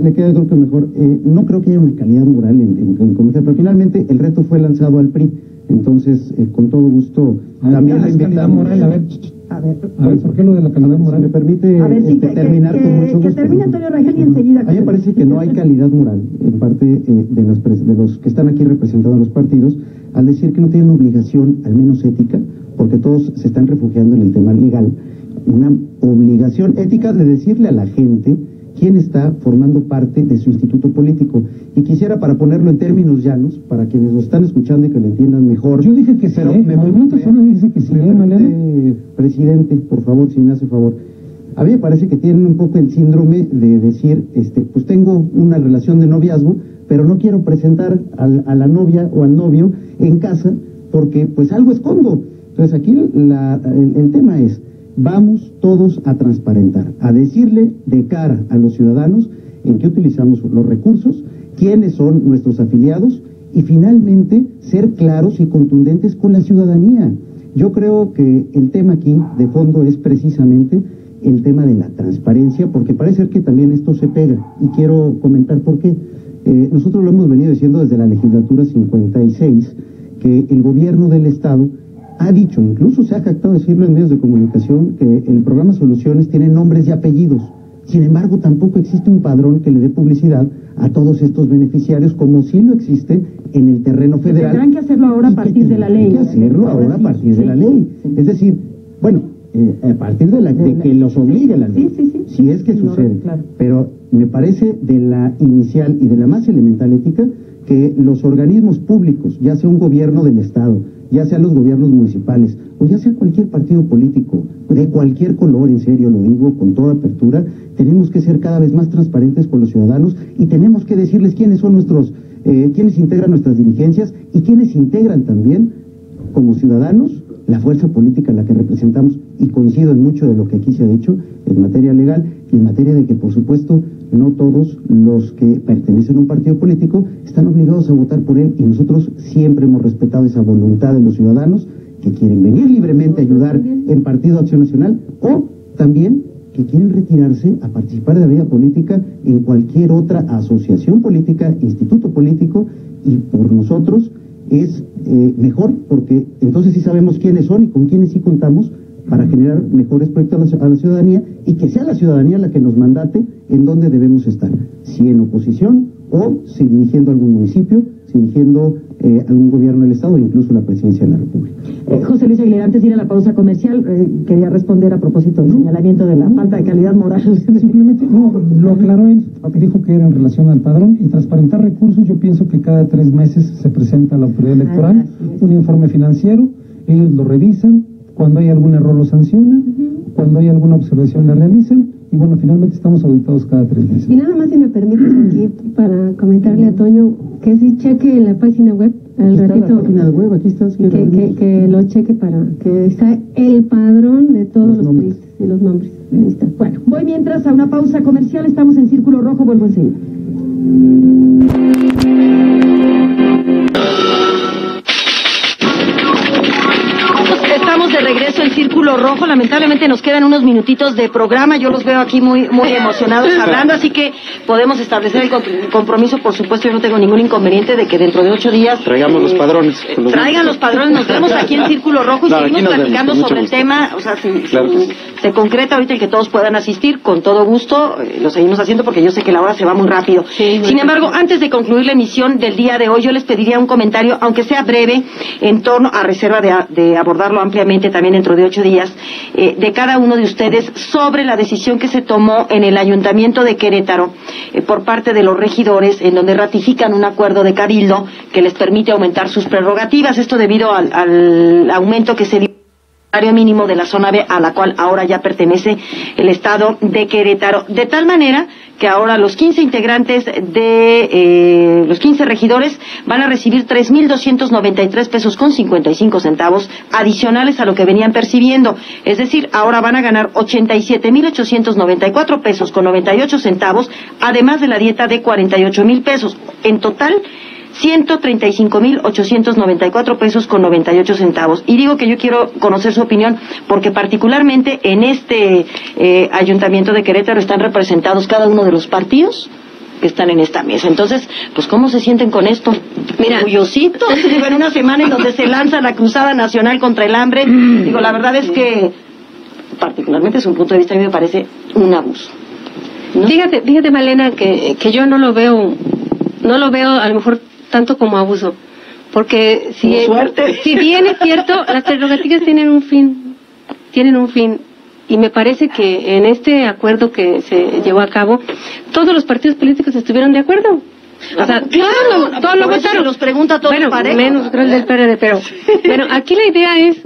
le queda creo que mejor. No creo que haya una calidad moral en comercial, pero finalmente el reto fue lanzado al PRI. Entonces, con todo gusto, también la invitamos. Moral, a ver, ¿por qué lo de la calidad moral? Si me permite terminar con mucho gusto. Que termine Antonio Rangel y enseguida. A mí me parece que no hay calidad moral en parte de los que están aquí representando a los partidos, al decir que no tienen obligación, al menos ética, porque todos se están refugiando en el tema legal, una obligación ética de decirle a la gente quién está formando parte de su instituto político. Y quisiera, para ponerlo en términos llanos, para quienes lo están escuchando y que lo entiendan mejor. Yo dije que sí, pero Movimiento Ciudadano dice que sí, Malena. Presidente, por favor, si me hace favor. A mí me parece que tienen un poco el síndrome de decir, pues tengo una relación de noviazgo, pero no quiero presentar a la novia o al novio en casa porque pues algo escondo. Entonces aquí el tema es, vamos todos a transparentar, a decirle de cara a los ciudadanos en qué utilizamos los recursos, quiénes son nuestros afiliados y finalmente ser claros y contundentes con la ciudadanía. Yo creo que el tema aquí de fondo es precisamente el tema de la transparencia, porque parece ser que también esto se pega y quiero comentar por qué. Nosotros lo hemos venido diciendo desde la legislatura 56, que el gobierno del Estado ha dicho, incluso se ha jactado de decirlo en medios de comunicación, que el programa Soluciones tiene nombres y apellidos. Sin embargo, tampoco existe un padrón que le dé publicidad a todos estos beneficiarios, como sí lo existe en el terreno federal. Tendrán que hacerlo ahora a partir de la ley. Tendrán que hacerlo ahora a partir de la ley. Es decir, bueno, a partir de que los obligue la ley, si es que sucede. Claro. Pero me parece de la inicial y de la más elemental ética que los organismos públicos, ya sea un gobierno del Estado, ya sea los gobiernos municipales, o ya sea cualquier partido político, de cualquier color, en serio lo digo con toda apertura, tenemos que ser cada vez más transparentes con los ciudadanos y tenemos que decirles quiénes son quiénes integran nuestras dirigencias y quiénes integran también, como ciudadanos, la fuerza política a la que representamos, y coincido en mucho de lo que aquí se ha dicho en materia legal y en materia de que, por supuesto, no todos los que pertenecen a un partido político están obligados a votar por él, y nosotros siempre hemos respetado esa voluntad de los ciudadanos que quieren venir libremente a ayudar en Partido Acción Nacional, o también que quieren retirarse a participar de la vida política en cualquier otra asociación política, instituto político, y por nosotros es mejor, porque entonces sí sabemos quiénes son y con quiénes sí contamos para generar mejores proyectos a la ciudadanía, y que sea la ciudadanía la que nos mandate en dónde debemos estar, si en oposición o si dirigiendo algún municipio, si dirigiendo algún gobierno del Estado o incluso la presidencia de la República. José Luis Aguilar, antes de ir a la pausa comercial, quería responder a propósito del señalamiento de la falta de calidad moral. Simplemente, no, lo aclaró él, dijo que era en relación al padrón y transparentar recursos. Yo pienso que cada 3 meses se presenta a la autoridad electoral un informe financiero, ellos lo revisan, cuando hay algún error lo sancionan, cuando hay alguna observación la realizan, y bueno, finalmente estamos auditados cada 3 meses. Y nada más, si me permites aquí, para comentarle a Toño, que sí cheque la página web, al ratito, la página web, aquí está, que lo cheque para que está el padrón de todos los países y los nombres. Ahí está. Bueno, voy mientras a una pausa comercial, estamos en Círculo Rojo, vuelvo enseguida. Estamos de regreso en Círculo Rojo. Lamentablemente nos quedan unos minutitos de programa. Yo los veo aquí muy emocionados hablando, así que podemos establecer el compromiso. Por supuesto, yo no tengo ningún inconveniente de que dentro de 8 días traigamos los padrones. Traigan los padrones, nos vemos aquí en Círculo Rojo y seguimos platicando sobre el tema. O sea, se concreta ahorita el que todos puedan asistir, con todo gusto, lo seguimos haciendo porque yo sé que la hora se va muy rápido. Sin embargo, antes de concluir la emisión del día de hoy, yo les pediría un comentario, aunque sea breve, en torno a reserva de abordarlo ampliamente también dentro de 8 días, de cada uno de ustedes sobre la decisión que se tomó en el Ayuntamiento de Querétaro por parte de los regidores, en donde ratifican un acuerdo de cabildo que les permite aumentar sus prerrogativas. Esto debido al aumento que se dio mínimo de la zona B, a la cual ahora ya pertenece el estado de Querétaro, de tal manera que ahora los 15 integrantes de los 15 regidores van a recibir 3,293 pesos con 55 centavos adicionales a lo que venían percibiendo, es decir, ahora van a ganar 87,894 pesos con 98 centavos, además de la dieta de 48,000 pesos, en total 135,894 pesos con 98 centavos. Y digo que yo quiero conocer su opinión porque particularmente en este Ayuntamiento de Querétaro están representados cada uno de los partidos que están en esta mesa. Entonces, pues, ¿cómo se sienten con esto? Mira, orgullositos, en una semana en donde se lanza la Cruzada Nacional contra el Hambre. Digo, la verdad es que particularmente desde un punto de vista a mí me parece un abuso, ¿no? Fíjate, Malena, que yo no lo veo a lo mejor tanto como abuso, porque si bien es cierto, las prerrogativas tienen un fin, y me parece que en este acuerdo que se llevó a cabo, todos los partidos políticos estuvieron de acuerdo. O sea, claro, todos lo votaron. Los pregunta todos bueno, menos creo el del PRD, pero bueno, aquí la idea es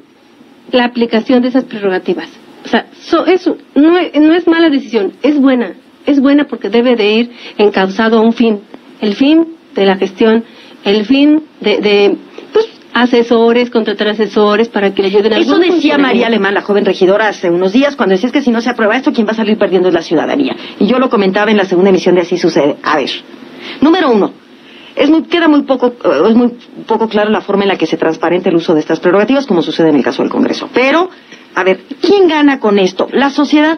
la aplicación de esas prerrogativas. O sea, eso no es mala decisión, es buena porque debe de ir encauzado a un fin, el fin de la gestión, el fin de pues asesores, contratar asesores para que le ayuden a eso decía María Alemán, la joven regidora, hace unos días, cuando decía que si no se aprueba esto, quien va a salir perdiendo es la ciudadanía. Y yo lo comentaba en la segunda emisión de Así Sucede. A ver, número uno, queda muy poco claro la forma en la que se transparenta el uso de estas prerrogativas, como sucede en el caso del Congreso. Pero, a ver, ¿quién gana con esto? La sociedad,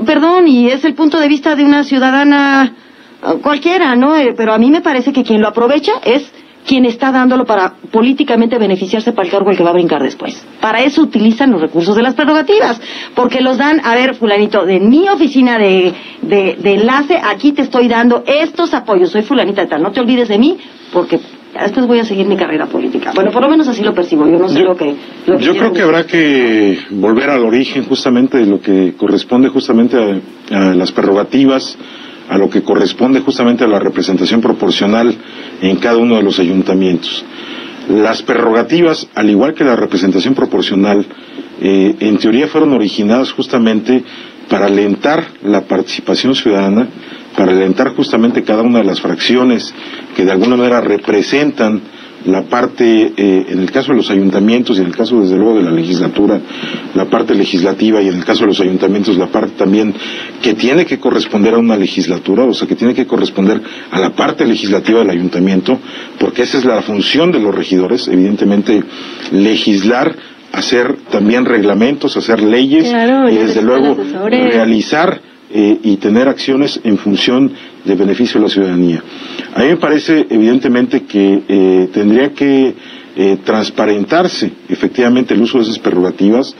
perdón, y es el punto de vista de una ciudadana cualquiera, ¿no? Pero a mí me parece que quien lo aprovecha es quien está dándolo para políticamente beneficiarse para el cargo el que va a brincar después. Para eso utilizan los recursos de las prerrogativas, porque los dan, a ver, fulanito, de mi oficina de enlace, aquí te estoy dando estos apoyos, soy fulanita de tal, no te olvides de mí, porque después voy a seguir mi carrera política. Bueno, por lo menos así lo percibo, yo no sé lo que yo creo que habrá que volver al origen justamente de lo que corresponde justamente a las prerrogativas, a lo que corresponde justamente a la representación proporcional en cada uno de los ayuntamientos. Las prerrogativas, al igual que la representación proporcional, en teoría fueron originadas justamente para alentar la participación ciudadana, para alentar justamente cada una de las fracciones que de alguna manera representan la parte, en el caso de los ayuntamientos y en el caso desde luego de la legislatura, la parte legislativa, y en el caso de los ayuntamientos la parte también que tiene que corresponder a una legislatura, o sea que tiene que corresponder a la parte legislativa del ayuntamiento, porque esa es la función de los regidores, evidentemente legislar, hacer también reglamentos, hacer leyes, claro, y desde luego realizar y tener acciones en función de beneficio de la ciudadanía. A mí me parece evidentemente que tendría que transparentarse efectivamente el uso de esas prerrogativas,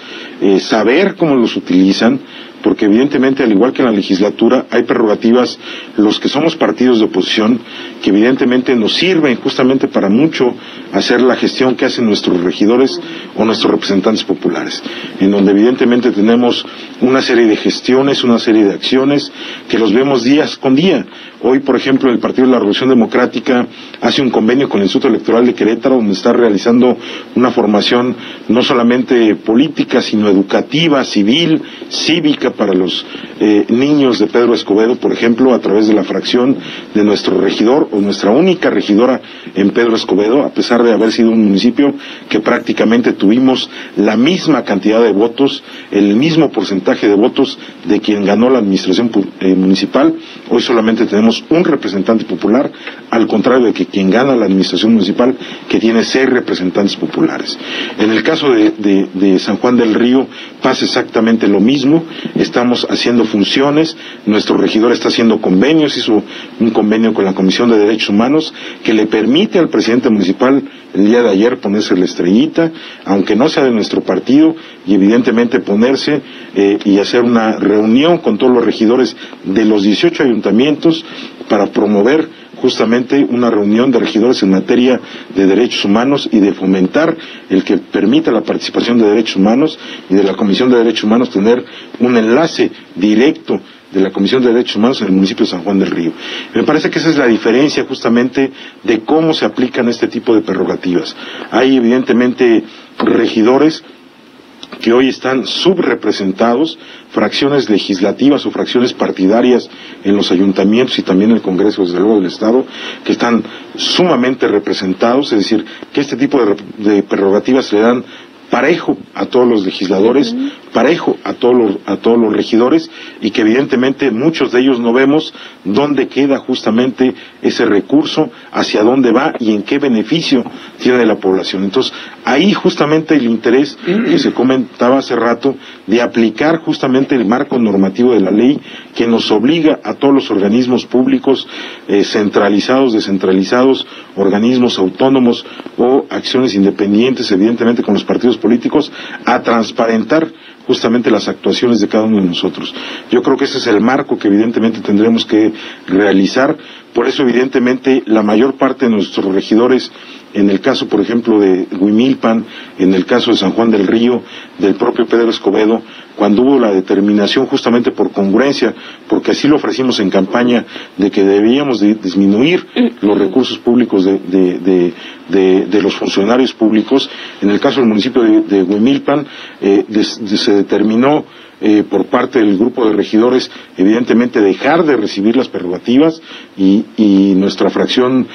saber cómo los utilizan, porque evidentemente al igual que en la legislatura hay prerrogativas, los que somos partidos de oposición, que evidentemente nos sirven justamente para mucho hacer la gestión que hacen nuestros regidores o nuestros representantes populares, en donde evidentemente tenemos una serie de gestiones, una serie de acciones que los vemos día con día. Hoy, por ejemplo, el Partido de la Revolución Democrática hace un convenio con el Instituto Electoral de Querétaro, donde está realizando una formación no solamente política, sino educativa, civil, cívica para los niños de Pedro Escobedo, por ejemplo, a través de la fracción de nuestro regidor o nuestra única regidora en Pedro Escobedo, a pesar de haber sido un municipio que prácticamente tuvimos la misma cantidad de votos, el mismo porcentaje de votos de quien ganó la administración municipal. Hoy solamente tenemos un representante popular, al contrario de que quien gana la administración municipal, que tiene 6 representantes populares. En el caso de San Juan del Río pasa exactamente lo mismo, estamos haciendo funciones, nuestro regidor está haciendo convenios, hizo un convenio con la Comisión de Derechos Humanos que le permite al presidente municipal el día de ayer ponerse la estrellita, aunque no sea de nuestro partido, y evidentemente ponerse y hacer una reunión con todos los regidores de los 18 ayuntamientos para promover justamente una reunión de regidores en materia de derechos humanos y de fomentar el que permita la participación de derechos humanos, y de la Comisión de Derechos Humanos tener un enlace directo de la Comisión de Derechos Humanos en el municipio de San Juan del Río. Me parece que esa es la diferencia justamente de cómo se aplican este tipo de prerrogativas. Hay evidentemente regidores que hoy están subrepresentados, fracciones legislativas o fracciones partidarias en los ayuntamientos y también en el Congreso, desde luego del Estado, que están sumamente representados, es decir, que este tipo de prerrogativas se le dan parejo a todos los legisladores, parejo a todos los regidores, y que evidentemente muchos de ellos no vemos dónde queda justamente ese recurso, hacia dónde va y en qué beneficio tiene la población. Entonces, ahí justamente el interés que se comentaba hace rato de aplicar justamente el marco normativo de la ley que nos obliga a todos los organismos públicos, centralizados, descentralizados, organismos autónomos o acciones independientes, evidentemente con los partidos políticos, a transparentar justamente las actuaciones de cada uno de nosotros. Yo creo que ese es el marco que evidentemente tendremos que realizar, Por eso, evidentemente, la mayor parte de nuestros regidores, en el caso, por ejemplo, de Huimilpan, en el caso de San Juan del Río, del propio Pedro Escobedo, cuando hubo la determinación justamente por congruencia, porque así lo ofrecimos en campaña, de que debíamos de disminuir los recursos públicos de los funcionarios públicos, en el caso del municipio de Huimilpan, se determinó por parte del grupo de regidores, evidentemente dejar de recibir las prerrogativas y nuestra fracción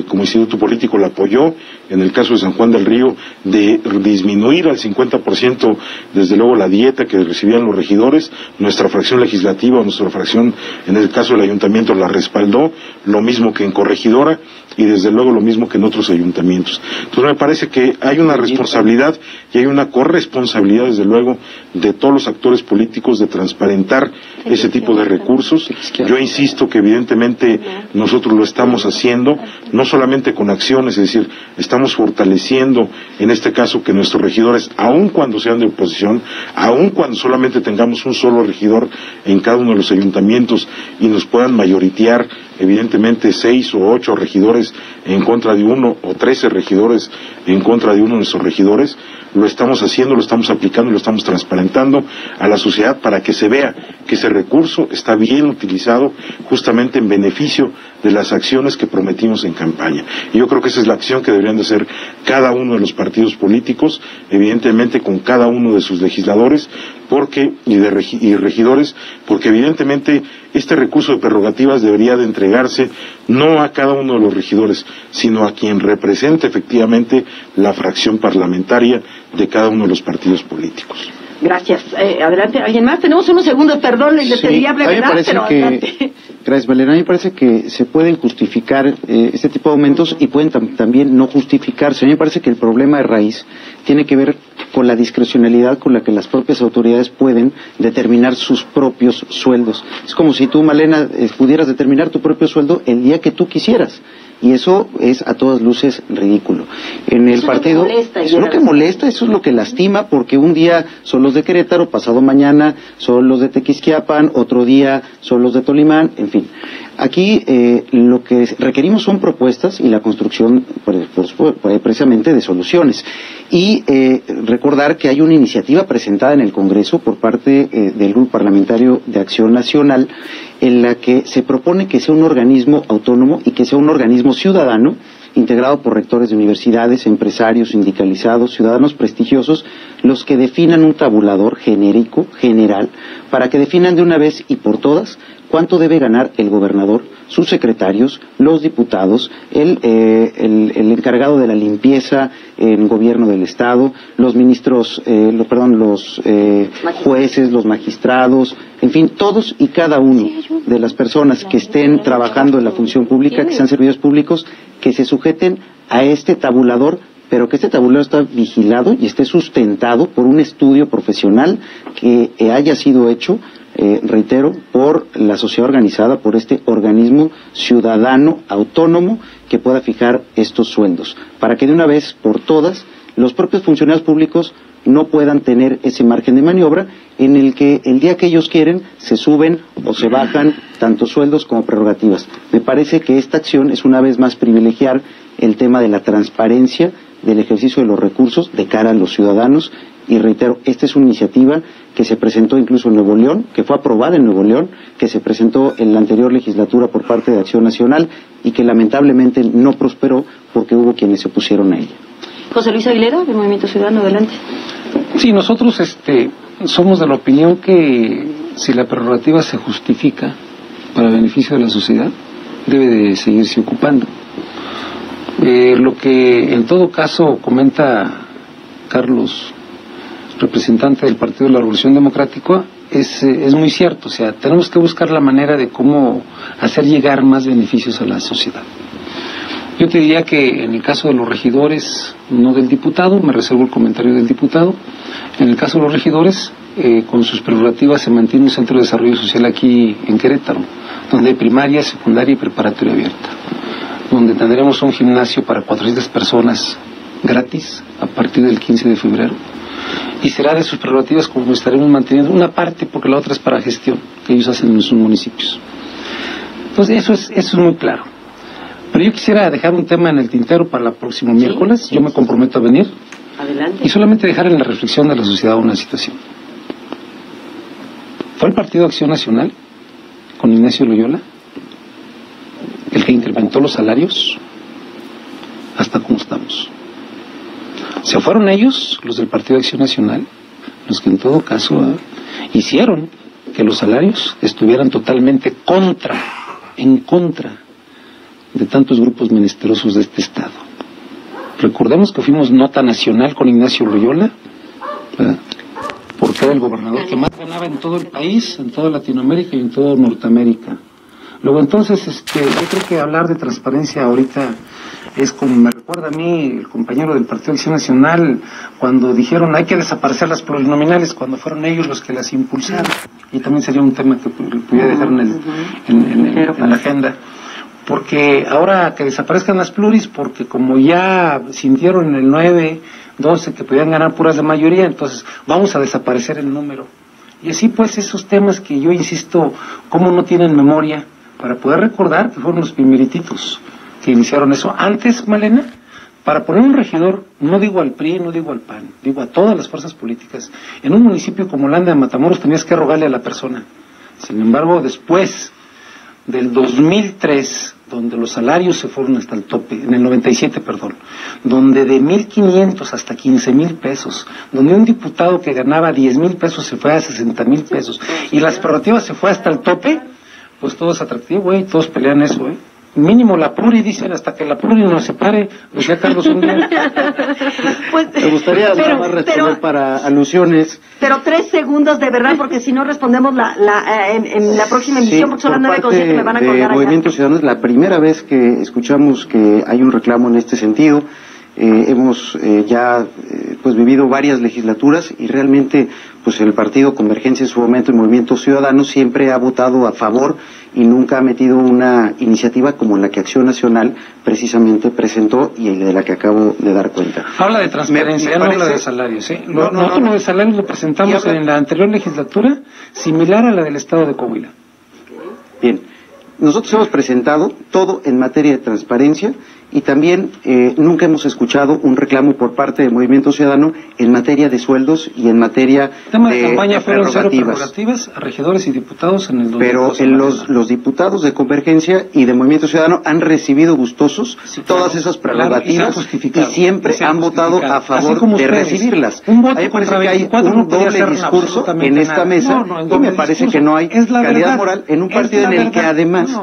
como instituto político la apoyó. En el caso de San Juan del Río, de disminuir al 50% desde luego la dieta que recibían los regidores, nuestra fracción legislativa, nuestra fracción en el caso del ayuntamiento la respaldó, lo mismo que en Corregidora y desde luego lo mismo que en otros ayuntamientos. Entonces me parece que hay una responsabilidad y hay una corresponsabilidad desde luego de todos los actores políticos de transparentar ese tipo de recursos. Yo insisto que evidentemente nosotros lo estamos haciendo, no solamente con acciones, es decir, estamos fortaleciendo en este caso que nuestros regidores, aun cuando sean de oposición, aun cuando solamente tengamos un solo regidor en cada uno de los ayuntamientos y nos puedan mayoritear evidentemente 6 o 8 regidores en contra de uno o 13 regidores en contra de uno de nuestros regidores, lo estamos haciendo, lo estamos aplicando, lo estamos transparentando a la sociedad para que se vea que ese recurso está bien utilizado justamente en beneficio de las acciones que prometimos en campaña. Y yo creo que esa es la acción que deberían de hacer cada uno de los partidos políticos, evidentemente con cada uno de sus legisladores y regidores, porque evidentemente este recurso de prerrogativas debería de entregarse no a cada uno de los regidores, sino a quien represente efectivamente la fracción parlamentaria de cada uno de los partidos políticos. Gracias. Adelante, ¿alguien más? Tenemos unos segundos, perdón, les pediría brevedad, pero adelante. Gracias, Valera. A mí me parece que se pueden justificar este tipo de aumentos y pueden también no justificarse. A mí me parece que el problema de raíz tiene que ver con la discrecionalidad con la que las propias autoridades pueden determinar sus propios sueldos. Es como si tú, Malena, pudieras determinar tu propio sueldo el día que tú quisieras. Y eso es a todas luces ridículo. En el partido, eso es lo que molesta, eso es lo que lastima, porque un día son los de Querétaro, pasado mañana son los de Tequisquiapan, otro día son los de Tolimán, en fin. Aquí lo que requerimos son propuestas y la construcción precisamente de soluciones. Y recordar que hay una iniciativa presentada en el Congreso por parte del Grupo Parlamentario de Acción Nacional en la que se propone que sea un organismo autónomo y que sea un organismo ciudadano integrado por rectores de universidades, empresarios, sindicalizados, ciudadanos prestigiosos, los que definan un tabulador genérico, general, para que definan de una vez y por todas cuánto debe ganar el gobernador, sus secretarios, los diputados, el encargado de la limpieza en gobierno del Estado, los ministros, los jueces, los magistrados, en fin, todos y cada uno de las personas que estén trabajando en la función pública, que sean servidores públicos, que se sujeten a este tabulador, pero que este tabulador está vigilado y esté sustentado por un estudio profesional que haya sido hecho, reitero, por la sociedad organizada, por este organismo ciudadano autónomo que pueda fijar estos sueldos, para que de una vez por todas los propios funcionarios públicos no puedan tener ese margen de maniobra en el que el día que ellos quieren se suben o se bajan tanto sueldos como prerrogativas. Me parece que esta acción es una vez más privilegiar el tema de la transparencia del ejercicio de los recursos de cara a los ciudadanos y reitero, esta es una iniciativa que se presentó incluso en Nuevo León, que fue aprobada en Nuevo León, que se presentó en la anterior legislatura por parte de Acción Nacional y que lamentablemente no prosperó porque hubo quienes se opusieron a ella. José Luis Aguilera, del Movimiento Ciudadano, adelante. Sí, nosotros somos de la opinión que si la prerrogativa se justifica para beneficio de la sociedad, debe de seguirse ocupando. Lo que en todo caso comenta Carlos, representante del Partido de la Revolución Democrática, es muy cierto. O sea, tenemos que buscar la manera de cómo hacer llegar más beneficios a la sociedad. Yo te diría que en el caso de los regidores, no del diputado, me reservo el comentario del diputado, en el caso de los regidores, con sus prerrogativas se mantiene un centro de desarrollo social aquí en Querétaro, donde hay primaria, secundaria y preparatoria abierta, donde tendremos un gimnasio para 400 personas gratis a partir del 15 de febrero. Y será de sus prerrogativas como estaremos manteniendo una parte, porque la otra es para gestión que ellos hacen en sus municipios. Entonces eso es muy claro. Pero yo quisiera dejar un tema en el tintero para el próximo miércoles. Yo me comprometo a venir. Adelante. Y solamente dejar en la reflexión de la sociedad una situación. Fue el Partido Acción Nacional, con Ignacio Loyola, el que incrementó los salarios hasta cómo estamos. O sea, fueron ellos, los del Partido Acción Nacional, los que en todo caso hicieron que los salarios estuvieran totalmente en contra de tantos grupos menesterosos de este Estado. Recordemos que fuimos nota nacional con Ignacio Loyola, ¿verdad? Porque era el gobernador que más ganaba en todo el país, en toda Latinoamérica y en toda Norteamérica. Luego entonces, yo creo que hablar de transparencia ahorita es como me recuerda a mí el compañero del Partido Acción Nacional cuando dijeron hay que desaparecer las plurinominales, cuando fueron ellos los que las impulsaron. Y también sería un tema que pudiera dejar en la agenda. Porque ahora que desaparezcan las pluris, porque como ya sintieron en el 9-12 que podían ganar puras de mayoría, entonces vamos a desaparecer el número. Y así pues esos temas que yo insisto, cómo no tienen memoria, para poder recordar que fueron los primerititos que iniciaron eso. Antes, Malena, para poner un regidor, no digo al PRI, no digo al PAN, digo a todas las fuerzas políticas, en un municipio como Landa de Matamoros tenías que rogarle a la persona. Sin embargo, después del 2003, donde los salarios se fueron hasta el tope, en el 97, perdón, donde de 1,500 hasta 15,000 pesos, donde un diputado que ganaba 10,000 pesos se fue a 60,000 pesos, y las prerrogativas se fue hasta el tope, pues todo es atractivo, todos pelean eso, Mínimo la pluri, dicen, hasta que la pluri nos separe, decía Carlos un día. Pues, me gustaría nada más responder para alusiones. Pero 3 segundos de verdad, porque si no respondemos en la próxima emisión, porque son las 9:07 me van a colgar acá. Movimiento Ciudadano es la primera vez que escuchamos que hay un reclamo en este sentido. Hemos ya pues vivido varias legislaturas y realmente pues el partido Convergencia en su momento, el Movimiento Ciudadano, siempre ha votado a favor y nunca ha metido una iniciativa como la que Acción Nacional precisamente presentó y de la que acabo de dar cuenta. Habla de transparencia, ya no habla de salarios, Nosotros lo de salarios lo presentamos en la anterior legislatura, similar a la del Estado de Coahuila. Bien, nosotros hemos presentado todo en materia de transparencia y también nunca hemos escuchado un reclamo por parte del Movimiento Ciudadano en materia de sueldos y en materia el tema de campaña fueron cero prerrogativas a regidores y diputados en el 2012. Pero los diputados de Convergencia y de Movimiento Ciudadano han recibido gustosos todas esas prerrogativas y siempre han votado a favor de recibirlas. A mí me parece que hay un doble discurso en esta mesa y me parece que no hay calidad moral en un partido en el que además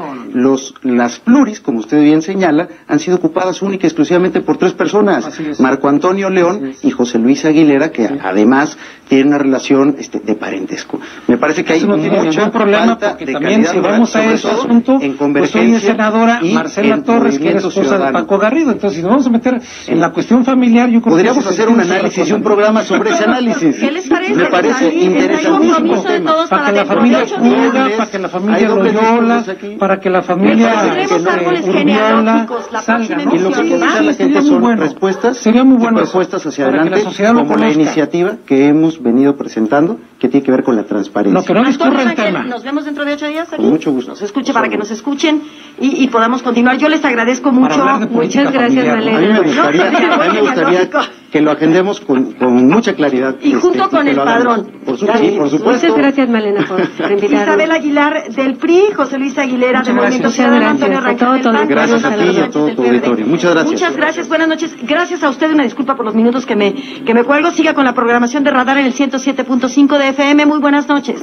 las pluris, como usted bien señala, han sido ocupadas única y exclusivamente por 3 personas, Marco Antonio León y José Luis Aguilera, que además tienen una relación de parentesco. Me parece que hay mucho problema porque también si vamos a ese asunto, pues hoy es senadora Marcela Torres, que es esposa de Paco Garrido. Entonces, si nos vamos a meter en la cuestión familiar, yo creo podríamos hacer un análisis y un programa sobre ese análisis. ¿Qué les parece? Me parece interesantísimo. Para que la familia Puga, para que la familia Loyola, para que la familia Urbiola salga. Y lo que necesita la gente son respuestas, sería muy bueno propuestas hacia adelante, como la iniciativa que hemos venido presentando, que tiene que ver con la transparencia. No, que no discurra el tema. Nos vemos dentro de 8 días aquí. Con mucho gusto. Nos escuche para que nos escuchen y podamos continuar. Yo les agradezco mucho. Muchas gracias, Malena. A mí me gustaría que lo agendemos con mucha claridad. Y junto con el padrón. Por supuesto. Muchas gracias, Malena, por invitarnos. Isabel Aguilar del PRI, José Luis Aguilera del Movimiento Ciudadano, Antonio Rancón del PAN. Gracias a ti y a todo tu auditorio. Muchas gracias. Muchas gracias, buenas noches. Gracias a usted, una disculpa por los minutos que me cuelgo. Siga con la programación de Radar en el 107.5 de FM. Muy buenas noches.